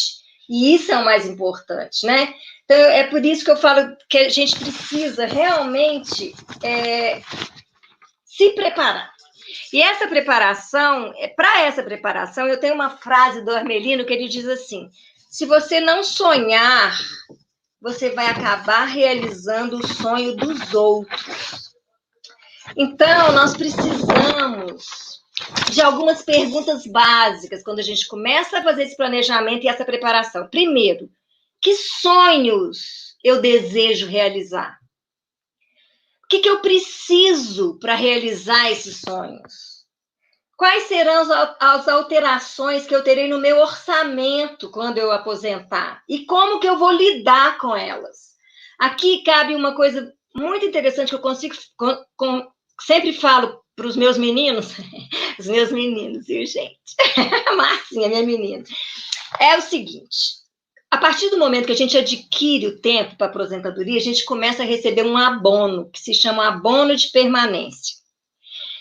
e isso é o mais importante, né? Então, é por isso que eu falo que a gente precisa realmente se preparar. E essa preparação, para essa preparação, eu tenho uma frase do Armelino que ele diz assim: se você não sonhar, você vai acabar realizando o sonho dos outros. Então, nós precisamos de algumas perguntas básicas quando a gente começa a fazer esse planejamento e essa preparação. Primeiro, que sonhos eu desejo realizar? O que eu preciso para realizar esses sonhos? Quais serão as alterações que eu terei no meu orçamento quando eu aposentar? E como que eu vou lidar com elas? Aqui cabe uma coisa muito interessante que eu consigo, sempre falo para os meus meninos, os meus meninos, viu, gente? A Marcinha, minha menina. É o seguinte: a partir do momento que a gente adquire o tempo para a aposentadoria, a gente começa a receber um abono, que se chama abono de permanência.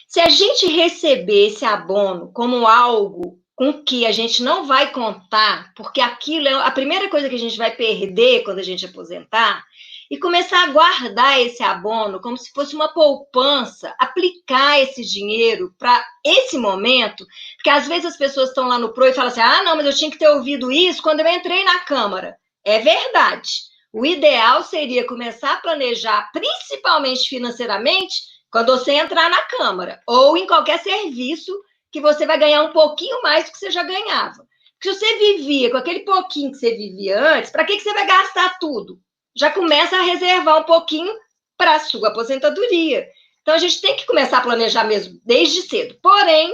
Se a gente receber esse abono como algo com que a gente não vai contar, porque aquilo é a primeira coisa que a gente vai perder quando a gente aposentar, e começar a guardar esse abono como se fosse uma poupança, aplicar esse dinheiro para esse momento, porque às vezes as pessoas estão lá no PRO e falam assim: ah, não, mas eu tinha que ter ouvido isso quando eu entrei na Câmara. É verdade. O ideal seria começar a planejar, principalmente financeiramente, quando você entrar na Câmara, ou em qualquer serviço que você vai ganhar um pouquinho mais do que você já ganhava. Porque se você vivia com aquele pouquinho que você vivia antes, para que você vai gastar tudo? Já começa a reservar um pouquinho para a sua aposentadoria. Então, a gente tem que começar a planejar mesmo desde cedo. Porém,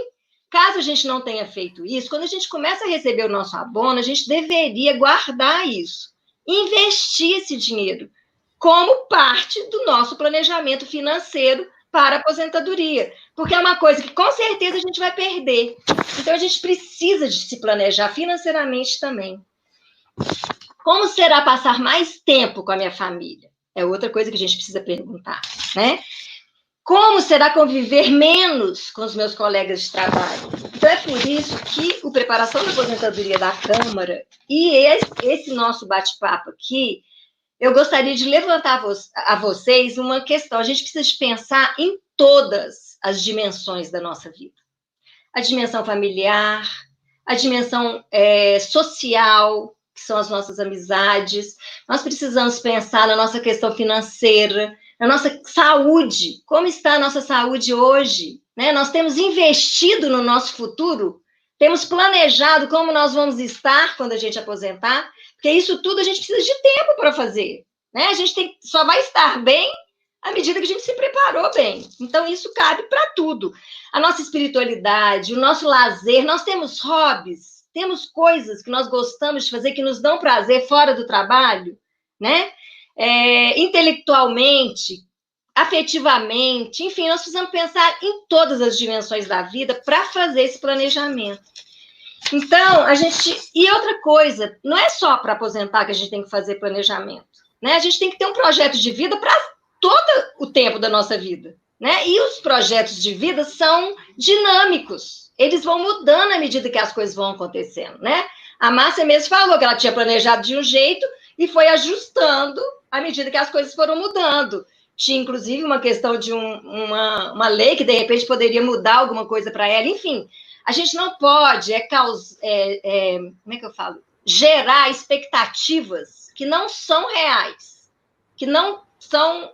caso a gente não tenha feito isso, quando a gente começa a receber o nosso abono, a gente deveria guardar isso, investir esse dinheiro como parte do nosso planejamento financeiro para a aposentadoria, porque é uma coisa que com certeza a gente vai perder. Então, a gente precisa de se planejar financeiramente também. Como será passar mais tempo com a minha família? É outra coisa que a gente precisa perguntar, né? Como será conviver menos com os meus colegas de trabalho? Então, é por isso que o Preparação da Aposentadoria da Câmara e esse nosso bate-papo aqui, eu gostaria de levantar a vocês uma questão. A gente precisa de pensar em todas as dimensões da nossa vida. A dimensão familiar, a dimensão social, que são as nossas amizades. Nós precisamos pensar na nossa questão financeira, na nossa saúde. Como está a nossa saúde hoje? Né? Nós temos investido no nosso futuro? Temos planejado como nós vamos estar quando a gente aposentar? Porque isso tudo a gente precisa de tempo para fazer. Né? A gente só vai estar bem à medida que a gente se preparou bem. Então, isso cabe para tudo. A nossa espiritualidade, o nosso lazer, nós temos hobbies, temos coisas que nós gostamos de fazer que nos dão prazer fora do trabalho, né? Intelectualmente, afetivamente, enfim, nós precisamos pensar em todas as dimensões da vida para fazer esse planejamento. Então, e outra coisa, não é só para aposentar que a gente tem que fazer planejamento, né? A gente tem que ter um projeto de vida para todo o tempo da nossa vida. né? E os projetos de vida são dinâmicos. Eles vão mudando à medida que as coisas vão acontecendo, né? A Márcia mesmo falou que ela tinha planejado de um jeito e foi ajustando à medida que as coisas foram mudando. Tinha, inclusive, uma questão de uma lei que, de repente, poderia mudar alguma coisa para ela. Enfim, a gente não pode como é que eu falo? Gerar expectativas que não são reais, que não são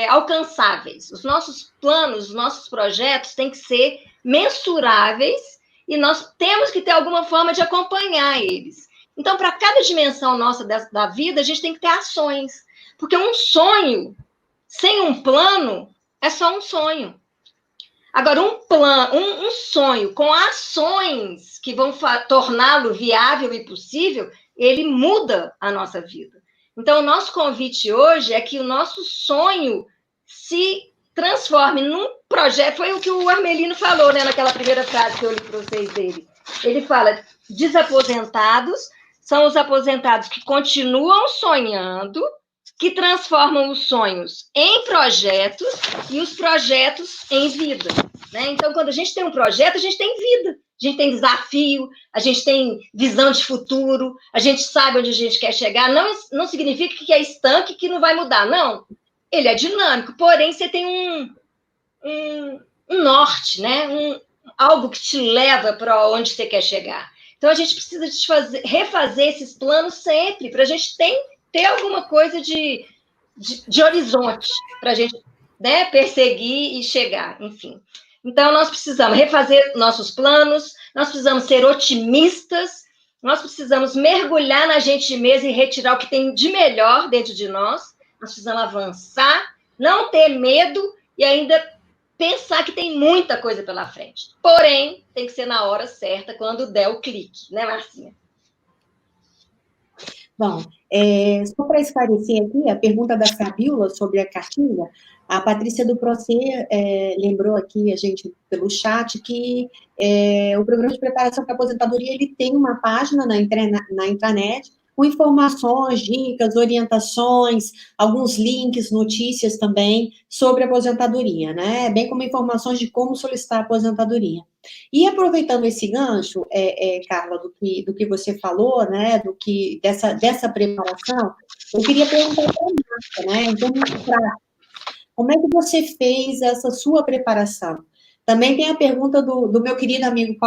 alcançáveis. Os nossos planos, os nossos projetos têm que ser mensuráveis e nós temos que ter alguma forma de acompanhar eles. Então, para cada dimensão nossa da vida, a gente tem que ter ações. Porque um sonho sem um plano é só um sonho. Agora, um sonho com ações que vão torná-lo viável e possível, ele muda a nossa vida. Então, o nosso convite hoje é que o nosso sonho se transforme num projeto. Foi o que o Armelino falou, né, naquela primeira frase que eu li para vocês dele. Ele fala: desaposentados são os aposentados que continuam sonhando, que transformam os sonhos em projetos e os projetos em vida. Né? Então, quando a gente tem um projeto, a gente tem vida, a gente tem desafio, a gente tem visão de futuro, a gente sabe onde a gente quer chegar. Não significa que é estanque, que não vai mudar, não. Ele é dinâmico, porém você tem um norte, né? Algo que te leva para onde você quer chegar. Então, a gente precisa refazer esses planos sempre, para a gente ter alguma coisa de horizonte, para a gente, né, perseguir e chegar, enfim. Então, nós precisamos refazer nossos planos, nós precisamos ser otimistas, nós precisamos mergulhar na gente mesmo e retirar o que tem de melhor dentro de nós, nós precisamos avançar, não ter medo e ainda pensar que tem muita coisa pela frente. Porém, tem que ser na hora certa, quando der o clique, né, Marcinha? Bom, só para esclarecer aqui, a pergunta da Fabiola sobre a cartilha, a Patrícia do Procê lembrou aqui a gente pelo chat que o programa de preparação para a aposentadoria ele tem uma página na intranet com informações, dicas, orientações, alguns links, notícias também sobre a aposentadoria, né? Bem como informações de como solicitar a aposentadoria. E aproveitando esse gancho, Carla, do que você falou, né, dessa preparação, eu queria perguntar para a Marta, né, então, como é que você fez essa sua preparação? Também tem a pergunta do meu querido amigo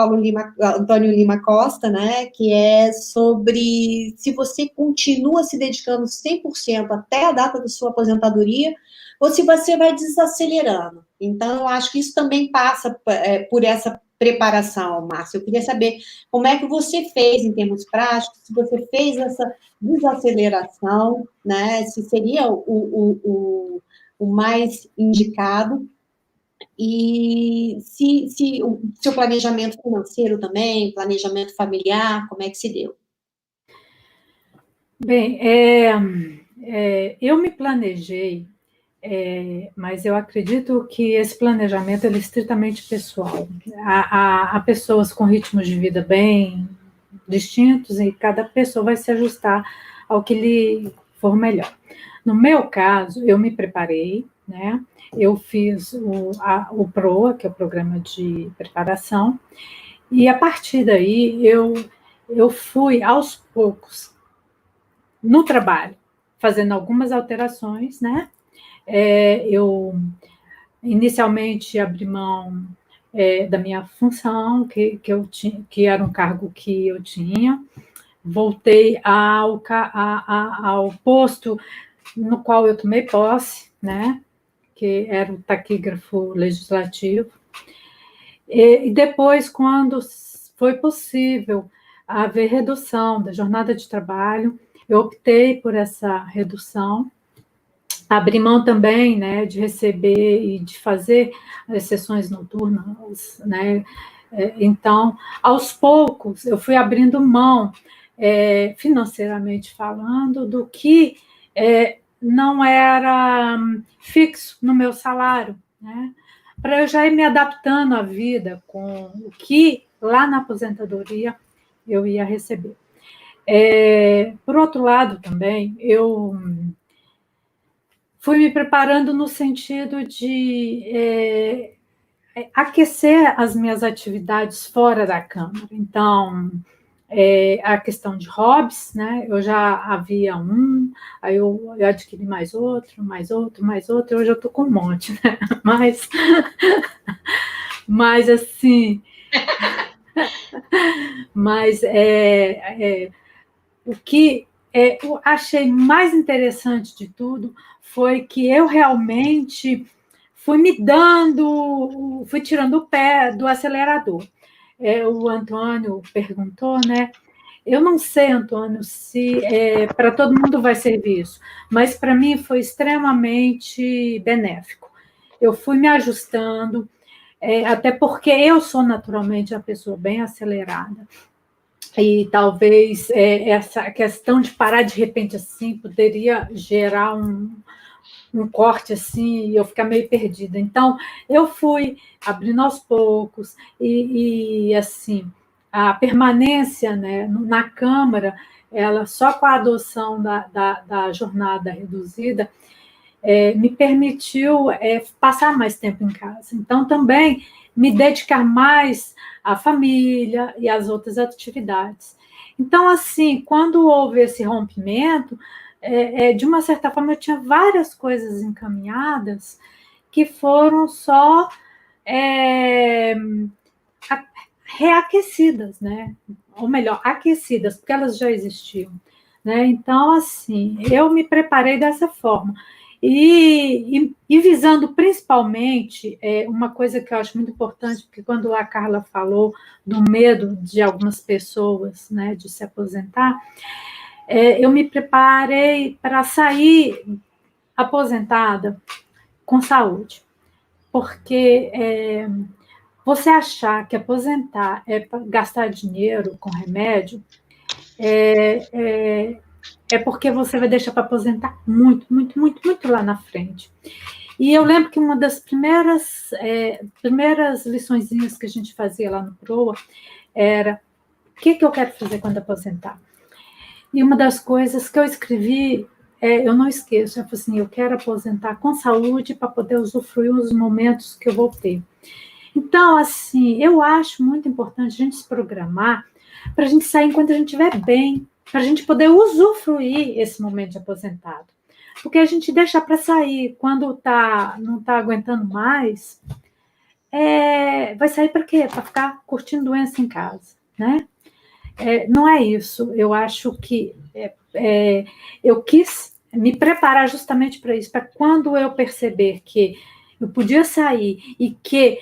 Antônio Lima Costa, né, que é sobre se você continua se dedicando 100% até a data da sua aposentadoria, ou se você vai desacelerando. Então, eu acho que isso também passa por essa preparação, Márcia. Eu queria saber como é que você fez em termos práticos, se você fez essa desaceleração, né, se seria o mais indicado, e se o seu planejamento financeiro também, planejamento familiar, como é que se deu? Bem, eu me planejei, mas eu acredito que esse planejamento ele é estritamente pessoal. Há pessoas com ritmos de vida bem distintos e cada pessoa vai se ajustar ao que lhe for melhor. No meu caso, eu me preparei, né? Eu fiz o PROA, que é o Programa de Preparação, e a partir daí eu fui aos poucos no trabalho, fazendo algumas alterações, né? Eu inicialmente abri mão da minha função, que era um cargo que eu tinha, voltei ao posto no qual eu tomei posse, né? Que era o taquígrafo legislativo. E depois, quando foi possível haver redução da jornada de trabalho, eu optei por essa redução, abri mão também, né, de receber e de fazer as sessões noturnas, né? Então, aos poucos, eu fui abrindo mão, financeiramente falando, do que não era fixo no meu salário, né? Para eu já ir me adaptando à vida com o que lá na aposentadoria eu ia receber. Por outro lado, também, eu fui me preparando no sentido de aquecer as minhas atividades fora da Câmara. Então, a questão de hobbies, né? Eu já havia aí eu adquiri mais outro, e hoje eu estou com um monte, né? Mas assim, o que eu achei mais interessante de tudo foi que eu realmente fui tirando o pé do acelerador. O Antônio perguntou, né? Eu não sei, Antônio, se para todo mundo vai servir isso, mas para mim foi extremamente benéfico. Eu fui me ajustando, até porque eu sou naturalmente uma pessoa bem acelerada. E talvez essa questão de parar de repente assim poderia gerar um corte assim e eu ficar meio perdida. Então, eu fui abrindo aos poucos e assim, a permanência, né, na Câmara, ela só com a adoção da jornada reduzida, me permitiu passar mais tempo em casa. Então, também me dedicar mais à família e às outras atividades. Então, assim, quando houve esse rompimento, de uma certa forma, eu tinha várias coisas encaminhadas que foram só reaquecidas, né? Ou melhor, aquecidas, porque elas já existiam. Né? Então, assim, eu me preparei dessa forma. E visando principalmente uma coisa que eu acho muito importante, porque quando a Carla falou do medo de algumas pessoas, né, de se aposentar, eu me preparei para sair aposentada com saúde, porque você achar que aposentar é para gastar dinheiro com remédio, é porque você vai deixar para aposentar muito, muito, muito, muito lá na frente. E eu lembro que uma das primeiras liçõezinhas que a gente fazia lá no PROA era o que eu quero fazer quando aposentar. E uma das coisas que eu escrevi, eu não esqueço, eu falei assim, eu quero aposentar com saúde para poder usufruir os momentos que eu vou ter. Então, assim, eu acho muito importante a gente se programar para a gente sair enquanto a gente estiver bem, para a gente poder usufruir esse momento de aposentado. Porque a gente deixa para sair quando não está aguentando mais, vai sair para quê? Para ficar curtindo doença em casa, né? Não é isso. Eu acho que eu quis me preparar justamente para isso, para quando eu perceber que eu podia sair e que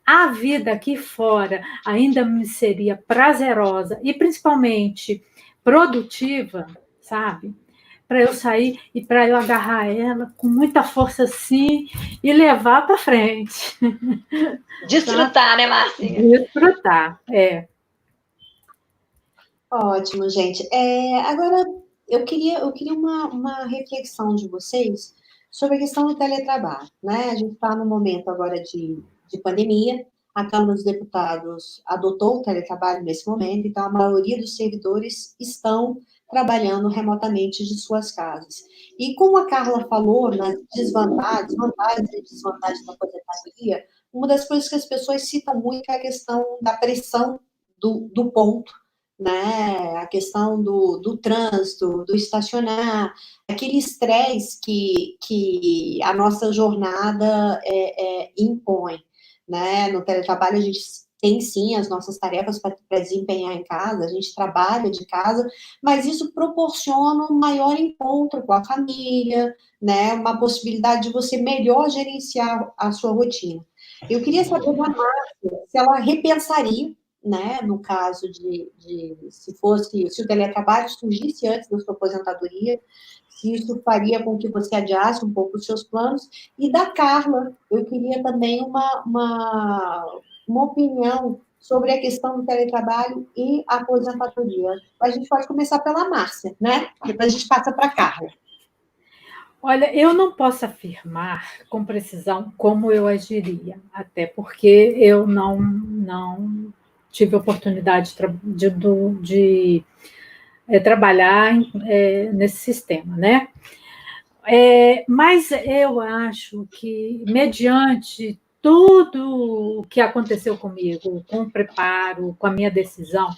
a vida aqui fora ainda me seria prazerosa e principalmente produtiva, sabe? Para eu sair e para eu agarrar ela com muita força assim e levar para frente. Desfrutar, né, Marcinha? Desfrutar, Ótimo, gente. Agora, eu queria uma reflexão de vocês sobre a questão do teletrabalho, né? A gente está no momento agora de pandemia, a Câmara dos Deputados adotou o teletrabalho nesse momento, então a maioria dos servidores estão trabalhando remotamente de suas casas. E como a Carla falou nas vantagens e desvantagens da aposentadoria, uma das coisas que as pessoas citam muito é a questão da pressão do ponto, né? A questão do trânsito, do estacionar, aquele estresse que a nossa jornada impõe, né? No teletrabalho a gente tem sim as nossas tarefas para desempenhar em casa, a gente trabalha de casa, mas isso proporciona um maior encontro com a família, né? Uma possibilidade de você melhor gerenciar a sua rotina. Eu queria saber da Márcia se ela repensaria, né, no caso se o teletrabalho surgisse antes da sua aposentadoria, se isso faria com que você adiasse um pouco os seus planos. E da Carla, eu queria também uma opinião sobre a questão do teletrabalho e a aposentadoria. A gente pode começar pela Márcia, né? Depois a gente passa para a Carla. Olha, eu não posso afirmar com precisão como eu agiria, até porque eu não tive oportunidade de trabalhar nesse sistema, né? Mas eu acho que, mediante tudo o que aconteceu comigo, com o preparo, com a minha decisão,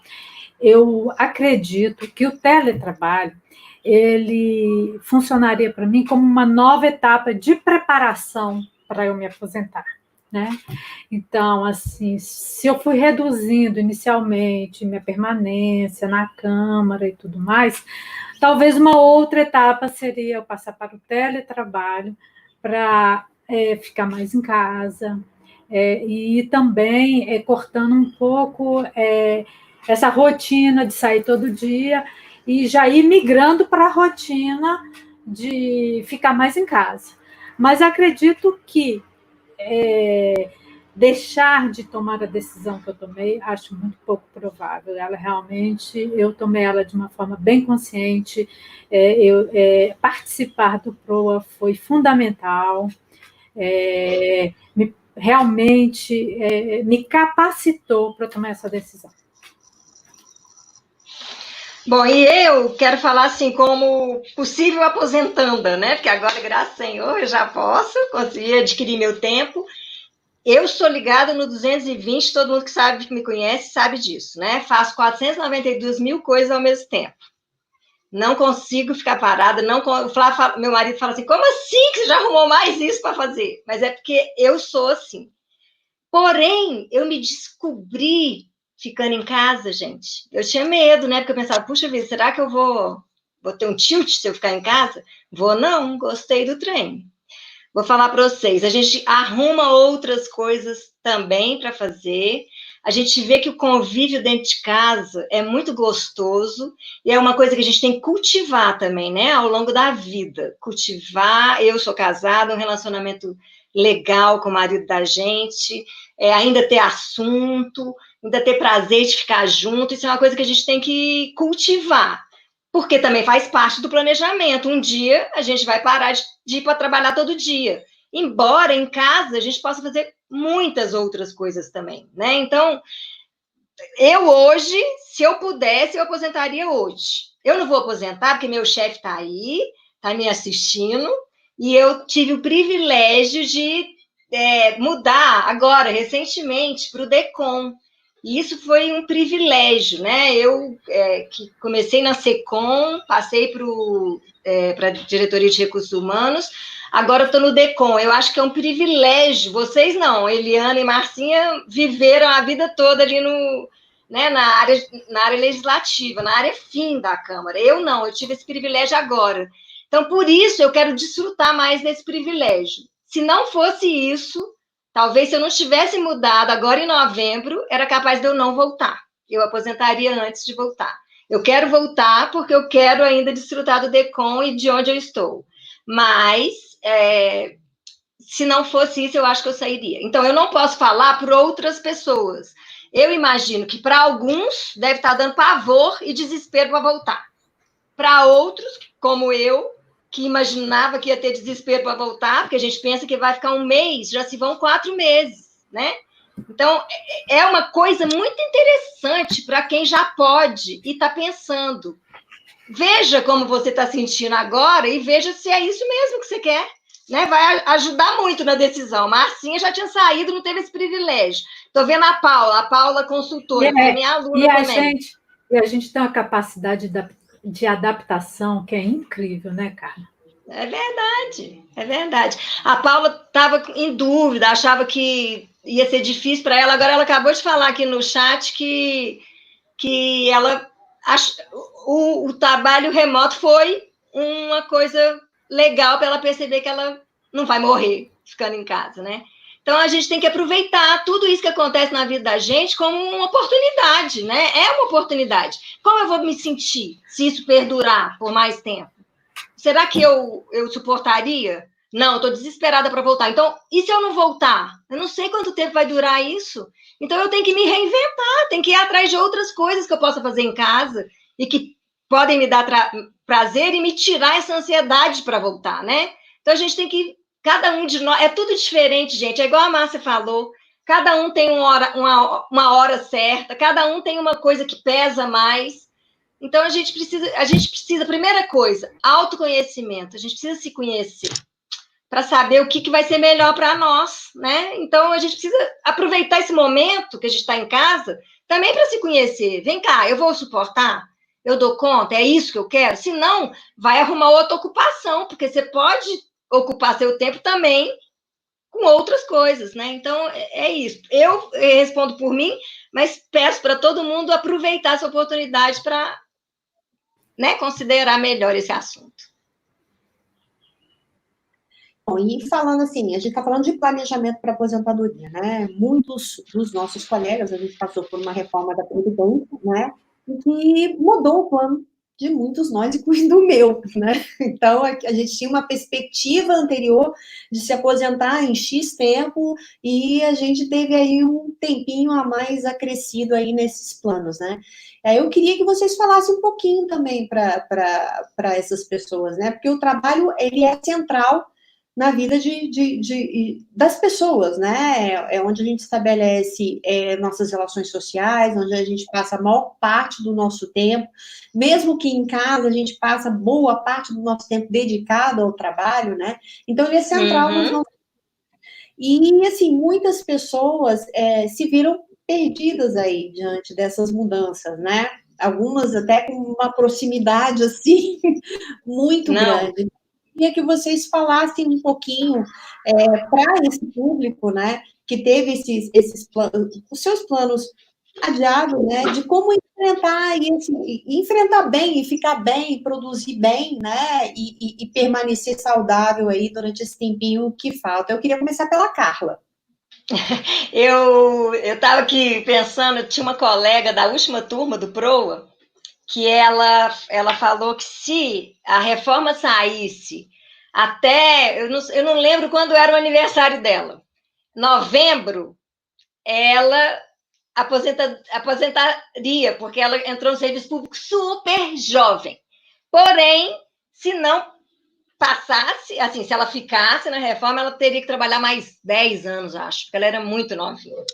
eu acredito que o teletrabalho ele funcionaria para mim como uma nova etapa de preparação para eu me aposentar, né? Então, assim, se eu fui reduzindo inicialmente minha permanência na Câmara e tudo mais, talvez uma outra etapa seria eu passar para o teletrabalho para ficar mais em casa, e também cortando um pouco essa rotina de sair todo dia e já ir migrando para a rotina de ficar mais em casa. Mas acredito que deixar de tomar a decisão que eu tomei, acho muito pouco provável. Ela realmente, eu tomei ela de uma forma bem consciente. Participar do PROA foi fundamental. Realmente me capacitou para tomar essa decisão. Bom, e eu quero falar assim como possível aposentanda, né? Porque agora, graças ao Senhor, eu já posso conseguir adquirir meu tempo. Eu sou ligada no 220, todo mundo que me conhece sabe disso, né? Faço 492 mil coisas ao mesmo tempo. Não consigo ficar parada, meu marido fala assim, como assim que você já arrumou mais isso para fazer? Mas é porque eu sou assim. Porém, eu me descobri ficando em casa, gente. Eu tinha medo, né? Porque eu pensava, puxa vida, será que eu vou ter um tilt se eu ficar em casa? Vou não, gostei do trem. Vou falar para vocês, a gente arruma outras coisas também para fazer, a gente vê que o convívio dentro de casa é muito gostoso, e é uma coisa que a gente tem que cultivar também, né, ao longo da vida. Cultivar, eu sou casada, um relacionamento legal com o marido da gente, ainda ter assunto, ainda ter prazer de ficar junto, isso é uma coisa que a gente tem que cultivar. Porque também faz parte do planejamento. Um dia a gente vai parar de ir para trabalhar todo dia. Embora em casa a gente possa fazer muitas outras coisas também, né? Então, eu hoje, se eu pudesse, eu aposentaria hoje. Eu não vou aposentar porque meu chefe está aí, está me assistindo, e eu tive o privilégio de mudar agora, recentemente, para o DECOM. E isso foi um privilégio, né? Eu que comecei na SECOM, passei para a Diretoria de Recursos Humanos, agora estou no DECOM. Eu acho que é um privilégio. Vocês não, Eliana e Marcinha viveram a vida toda ali na área legislativa, na área fim da Câmara. Eu não, eu tive esse privilégio agora. Então, por isso, eu quero desfrutar mais desse privilégio. Se não fosse isso, talvez se eu não tivesse mudado agora em novembro, era capaz de eu não voltar. Eu aposentaria antes de voltar. Eu quero voltar porque eu quero ainda desfrutar do DECOM e de onde eu estou. Mas, se não fosse isso, eu acho que eu sairia. Então, eu não posso falar por outras pessoas. Eu imagino que para alguns deve estar dando pavor e desespero para voltar. Para outros, como eu, que imaginava que ia ter desespero para voltar, porque a gente pensa que vai ficar um mês, já se vão 4 meses, né? Então, é uma coisa muito interessante para quem já pode e está pensando. Veja como você está sentindo agora e veja se é isso mesmo que você quer. Né? Vai ajudar muito na decisão. Marcinha já tinha saído, não teve esse privilégio. Estou vendo a Paula consultora, que é minha aluna também. E a gente tem uma capacidade de adaptação que é incrível, né, Carla? É verdade, é verdade. A Paula estava em dúvida, achava que ia ser difícil para ela, agora ela acabou de falar aqui no chat que ela o trabalho remoto foi uma coisa legal para ela perceber que ela não vai morrer ficando em casa, né? Então, a gente tem que aproveitar tudo isso que acontece na vida da gente como uma oportunidade, né? É uma oportunidade. Como eu vou me sentir se isso perdurar por mais tempo? Será que eu suportaria? Não, estou desesperada para voltar. Então, e se eu não voltar? Eu não sei quanto tempo vai durar isso. Então, eu tenho que me reinventar, tenho que ir atrás de outras coisas que eu possa fazer em casa e que podem me dar prazer e me tirar essa ansiedade para voltar, né? Então, a gente tem que... Cada um de nós... É tudo diferente, gente. É igual a Márcia falou. Cada um tem uma hora certa. Cada um tem uma coisa que pesa mais. Então, a gente precisa, primeira coisa, autoconhecimento, a gente precisa se conhecer para saber o que vai ser melhor para nós, né? Então, a gente precisa aproveitar esse momento que a gente está em casa também para se conhecer. Vem cá, eu vou suportar? Eu dou conta? É isso que eu quero? Se não, vai arrumar outra ocupação, porque você pode ocupar seu tempo também com outras coisas, né? Então, é isso. Eu respondo por mim, mas peço para todo mundo aproveitar essa oportunidade para, né, considerar melhor esse assunto. Bom, e falando assim, a gente está falando de planejamento para aposentadoria, né? Muitos dos nossos colegas, a gente passou por uma reforma da Previdência, né? E que mudou o plano de muitos nós, incluindo o meu, né? Então, a gente tinha uma perspectiva anterior de se aposentar em X tempo e a gente teve aí um tempinho a mais acrescido aí nesses planos, né? Eu queria que vocês falassem um pouquinho também para essas pessoas, né? Porque o trabalho, ele é central na vida das pessoas, né? É onde a gente estabelece nossas relações sociais, onde a gente passa a maior parte do nosso tempo, mesmo que em casa a gente passa boa parte do nosso tempo dedicado ao trabalho, né? Então, ele é central nos nossos... E, assim, muitas pessoas se viram perdidas aí diante dessas mudanças, né? Algumas até com uma proximidade, assim, muito grande. Queria que vocês falassem um pouquinho para esse público, né, que teve esses planos, os seus planos adiados, né, de como enfrentar isso, enfrentar bem, e ficar bem, e produzir bem, né, e permanecer saudável aí durante esse tempinho que falta. Eu queria começar pela Carla. Eu estava aqui pensando, tinha uma colega da última turma do PROA, que ela falou que se a reforma saísse até, eu não lembro quando era o aniversário dela, novembro, ela aposentaria, porque ela entrou no serviço público super jovem. Porém, se não passasse, assim, se ela ficasse na reforma, ela teria que trabalhar mais 10 anos, acho, porque ela era muito novinha.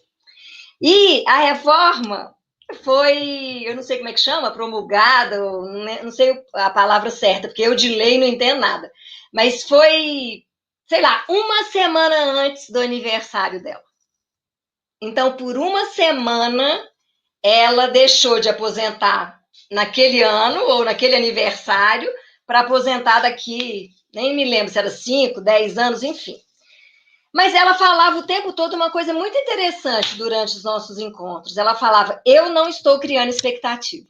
E a reforma foi, eu não sei como é que chama, promulgada, não sei a palavra certa, porque eu de lei não entendo nada, mas foi, sei lá, uma semana antes do aniversário dela. Então, por uma semana, ela deixou de aposentar naquele ano ou naquele aniversário para aposentar daqui, nem me lembro se era 5, 10 anos, enfim. Mas ela falava o tempo todo uma coisa muito interessante durante os nossos encontros. Ela falava, eu não estou criando expectativa.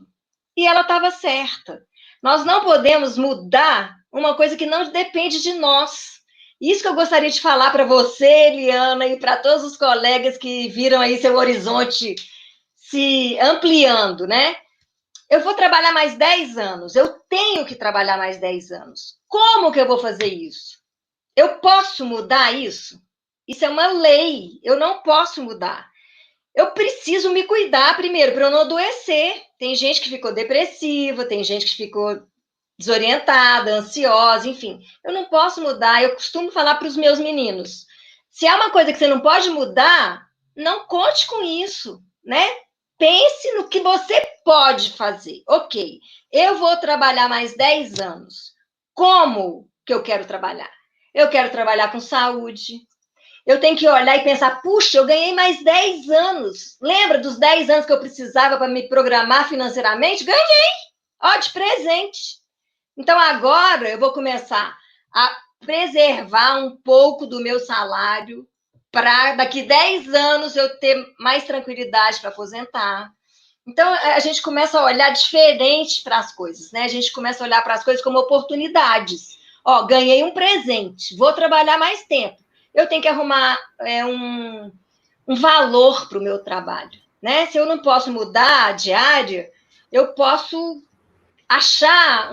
E ela estava certa. Nós não podemos mudar uma coisa que não depende de nós. Isso que eu gostaria de falar para você, Eliana, e para todos os colegas que viram aí seu horizonte se ampliando, né? Eu vou trabalhar mais 10 anos. Eu tenho que trabalhar mais 10 anos. Como que eu vou fazer isso? Eu posso mudar isso? Isso é uma lei, eu não posso mudar. Eu preciso me cuidar primeiro, para eu não adoecer. Tem gente que ficou depressiva, tem gente que ficou desorientada, ansiosa, enfim. Eu não posso mudar, eu costumo falar para os meus meninos, se é uma coisa que você não pode mudar, não conte com isso, né? Pense no que você pode fazer. Ok, eu vou trabalhar mais 10 anos. Como que eu quero trabalhar? Eu quero trabalhar com saúde. Eu tenho que olhar e pensar, puxa, eu ganhei mais 10 anos. Lembra dos 10 anos que eu precisava para me programar financeiramente? Ganhei! Ó, de presente. Então, agora eu vou começar a preservar um pouco do meu salário para daqui 10 anos eu ter mais tranquilidade para aposentar. Então, a gente começa a olhar diferente para as coisas, né? A gente começa a olhar para as coisas como oportunidades. Ó, ganhei um presente, vou trabalhar mais tempo. Eu tenho que arrumar um valor para o meu trabalho, né? Se eu não posso mudar de área, eu posso achar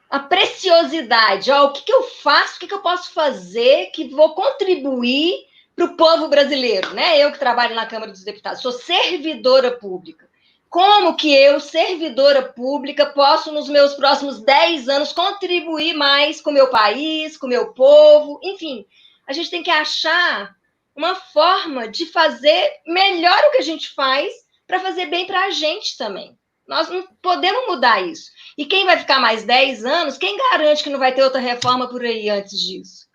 a preciosidade. Ó, o que eu faço, o que eu posso fazer que vou contribuir para o povo brasileiro, né? Eu que trabalho na Câmara dos Deputados, sou servidora pública. Como que eu, servidora pública, posso, nos meus próximos 10 anos, contribuir mais com o meu país, com o meu povo? Enfim, a gente tem que achar uma forma de fazer melhor o que a gente faz para fazer bem para a gente também, Nós não podemos mudar isso. E quem vai ficar mais 10 anos, quem garante que não vai ter outra reforma por aí antes disso?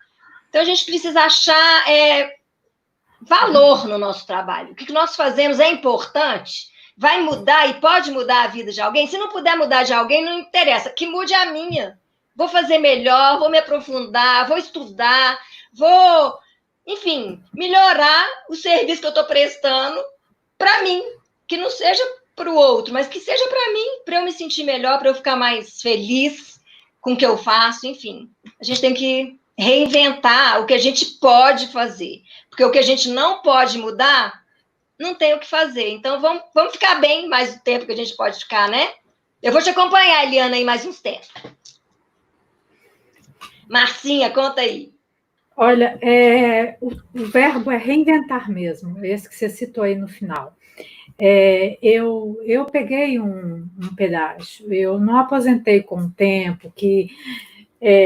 Então, a gente precisa achar valor no nosso trabalho. O que nós fazemos é importante, vai mudar e pode mudar a vida de alguém. Se não puder mudar de alguém, não interessa, que mude a minha. Vou fazer melhor, vou me aprofundar, vou estudar, vou, enfim, melhorar o serviço que eu estou prestando para mim, que não seja para o outro, mas que seja para mim, para eu me sentir melhor, para eu ficar mais feliz com o que eu faço, enfim. A gente tem que reinventar o que a gente pode fazer, porque o que a gente não pode mudar, não tem o que fazer. Então, vamos ficar bem mais o tempo que a gente pode ficar, né? Eu vou te acompanhar, Eliana, aí mais uns tempos. Marcinha, conta aí. Olha, o verbo é reinventar mesmo, esse que você citou aí no final. Eu peguei um pedágio, eu não aposentei com o tempo que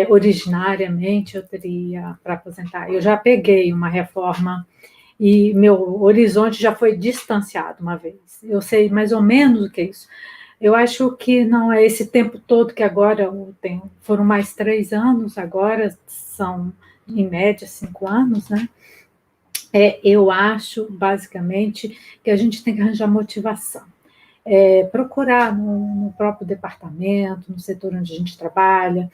originariamente eu teria para aposentar. Eu já peguei uma reforma e meu horizonte já foi distanciado uma vez. Eu sei mais ou menos o que é isso. Eu acho que não é esse tempo todo que agora eu tenho. Foram mais 3 anos, agora são, em média, 5 anos, né? Eu acho, basicamente, que a gente tem que arranjar motivação. Procurar no próprio departamento, no setor onde a gente trabalha,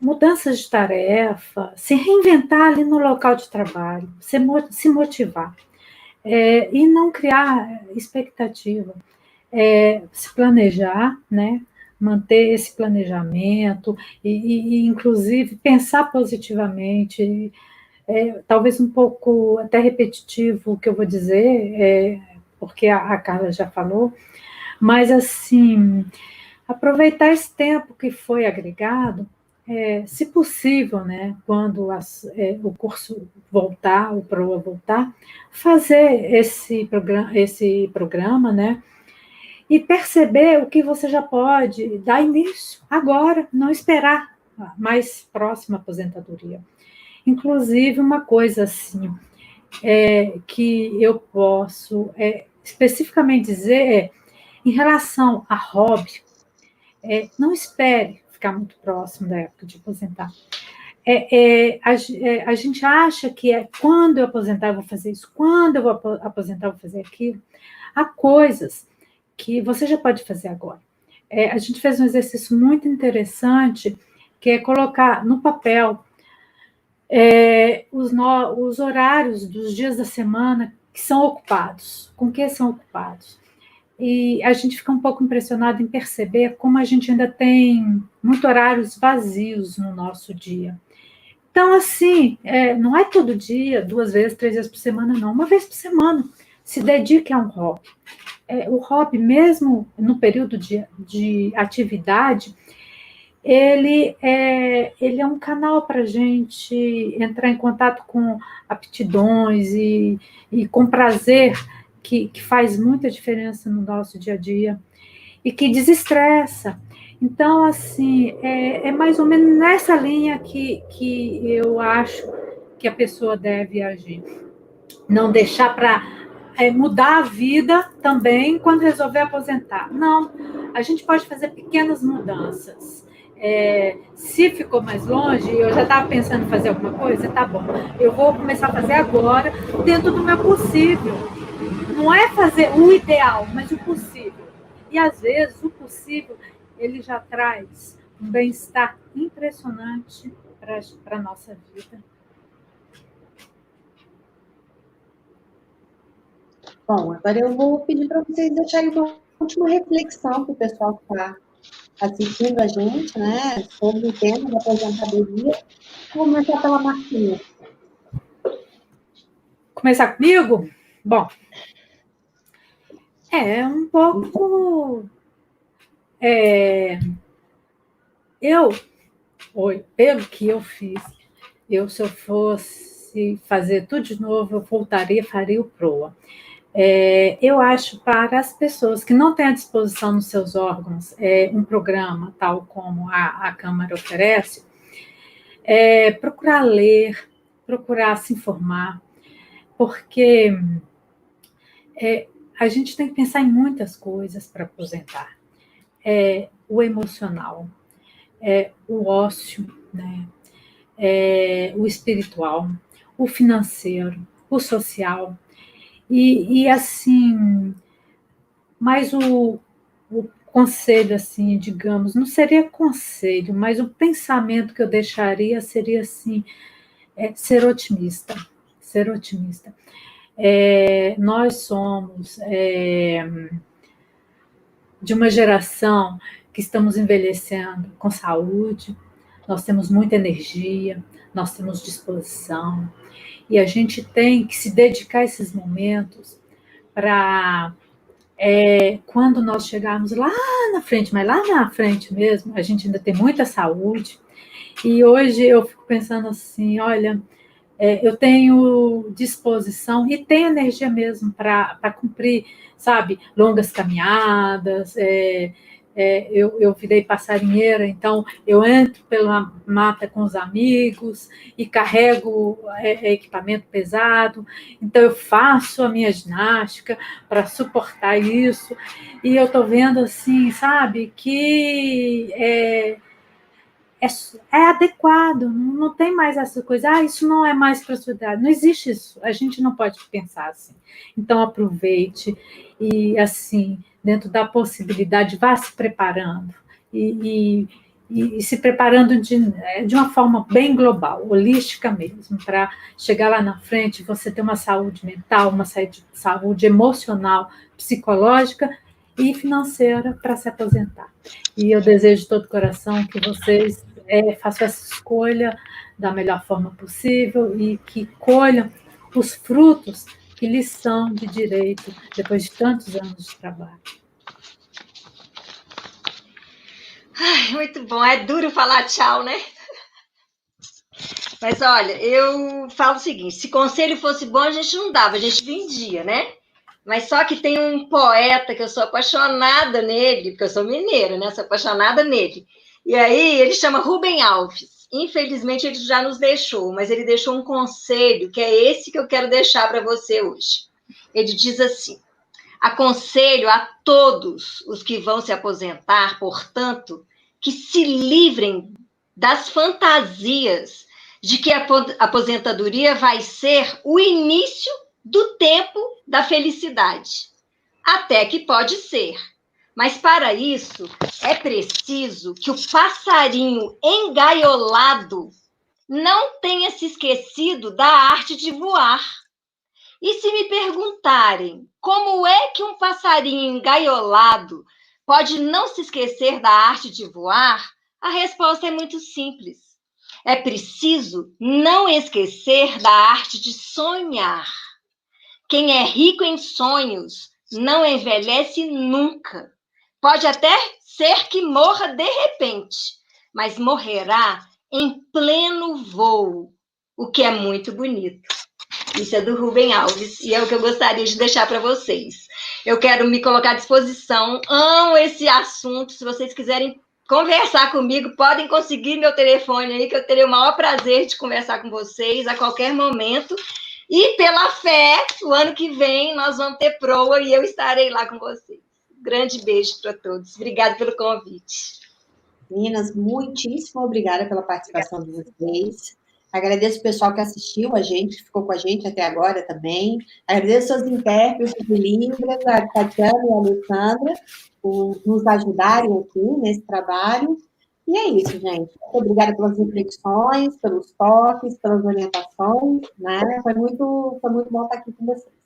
mudanças de tarefa, se reinventar ali no local de trabalho, se motivar, e não criar expectativa, se planejar, né? Manter esse planejamento e inclusive, pensar positivamente. Talvez um pouco até repetitivo o que eu vou dizer, porque a Carla já falou, mas, assim, aproveitar esse tempo que foi agregado, se possível, né, quando o curso voltar, o PROA voltar, fazer esse programa, né, e perceber o que você já pode dar início agora, não esperar a mais próxima aposentadoria. Inclusive, uma coisa assim, que eu posso especificamente dizer em relação a hobby, não espere ficar muito próximo da época de aposentar. A gente acha que quando eu aposentar eu vou fazer isso, quando eu vou aposentar eu vou fazer aquilo. Há coisas que você já pode fazer agora. A gente fez um exercício muito interessante, que é colocar no papel os horários dos dias da semana que são ocupados, com que são ocupados. E a gente fica um pouco impressionado em perceber como a gente ainda tem muitos horários vazios no nosso dia. Então, assim, não é todo dia, 2 vezes, 3 vezes por semana, não. Uma vez por semana, se dedique a um hobby. O hobby, mesmo no período de atividade, ele é um canal para a gente entrar em contato com aptidões e com prazer, que faz muita diferença no nosso dia a dia e que desestressa. Então, assim, é mais ou menos nessa linha que eu acho que a pessoa deve agir. Não deixar para mudar a vida também quando resolver aposentar. Não, a gente pode fazer pequenas mudanças. Se ficou mais longe, eu já estava pensando em fazer alguma coisa, tá bom, eu vou começar a fazer agora, dentro do meu possível. Não é fazer o ideal, mas o possível. E, às vezes, o possível, ele já traz um bem-estar impressionante para a nossa vida. Bom, agora eu vou pedir para vocês deixarem uma última reflexão para o pessoal que está assistindo a gente, né, sobre o tema da aposentadoria. Vou começar pela Marcinha. Começar comigo? Bom, um pouco... pelo que eu fiz, se eu fosse fazer tudo de novo, eu voltaria, faria o PROA. Eu acho, para as pessoas que não têm à disposição nos seus órgãos um programa tal como a Câmara oferece, procurar ler, procurar se informar, porque a gente tem que pensar em muitas coisas para aposentar. O emocional, o ócio, né? O espiritual, o financeiro, o social. E assim, mas o conselho, assim, digamos, não seria conselho, mas o pensamento que eu deixaria seria assim, ser otimista, ser otimista. Nós somos de uma geração que estamos envelhecendo com saúde, nós temos muita energia, nós temos disposição, e a gente tem que se dedicar a esses momentos para, quando nós chegarmos lá na frente, mas lá na frente mesmo, a gente ainda tem muita saúde. E hoje eu fico pensando assim, olha, eu tenho disposição e tenho energia mesmo para cumprir, sabe, longas caminhadas. Eu virei passarinheira, então eu entro pela mata com os amigos e carrego equipamento pesado, então eu faço a minha ginástica para suportar isso, e eu estou vendo assim, sabe, que é adequado, não tem mais essa coisa, isso não é mais para a sua idade, não existe isso, a gente não pode pensar assim. Então, aproveite e, assim, dentro da possibilidade, vá se preparando e se preparando de uma forma bem global, holística mesmo, para chegar lá na frente, você ter uma saúde mental, uma saúde emocional, psicológica e financeira para se aposentar. E eu desejo de todo o coração que vocês façam essa escolha da melhor forma possível e que colham os frutos que lhes são de direito depois de tantos anos de trabalho. Ai, muito bom, é duro falar tchau, né? Mas olha, eu falo o seguinte, se conselho fosse bom, a gente não dava, a gente vendia, né? Mas só que tem um poeta que eu sou apaixonada nele, porque eu sou mineira, né? Sou apaixonada nele. E aí ele chama Rubem Alves. Infelizmente ele já nos deixou, mas ele deixou um conselho, que é esse que eu quero deixar para você hoje. Ele diz assim: aconselho a todos os que vão se aposentar, portanto, que se livrem das fantasias de que a aposentadoria vai ser o início do tempo da felicidade. Até que pode ser. Mas para isso é preciso que o passarinho engaiolado não tenha se esquecido da arte de voar. E se me perguntarem como é que um passarinho engaiolado pode não se esquecer da arte de voar, a resposta é muito simples. É preciso não esquecer da arte de sonhar. Quem é rico em sonhos não envelhece nunca. Pode até ser que morra de repente, mas morrerá em pleno voo, o que é muito bonito. Isso é do Rubem Alves e é o que eu gostaria de deixar para vocês. Eu quero me colocar à disposição, amo esse assunto. Se vocês quiserem conversar comigo, podem conseguir meu telefone aí, que eu terei o maior prazer de conversar com vocês a qualquer momento. E pela fé, o ano que vem nós vamos ter proa e eu estarei lá com vocês. Grande beijo para todos. Obrigada pelo convite. Meninas, muitíssimo obrigada pela participação de vocês. Agradeço o pessoal que assistiu a gente, que ficou com a gente até agora também. Agradeço aos intérpretes de Libras, a Tatiana e a Alessandra, por nos ajudarem aqui nesse trabalho. E é isso, gente. Muito obrigada pelas reflexões, pelos toques, pelas orientações, né? Foi muito bom estar aqui com vocês.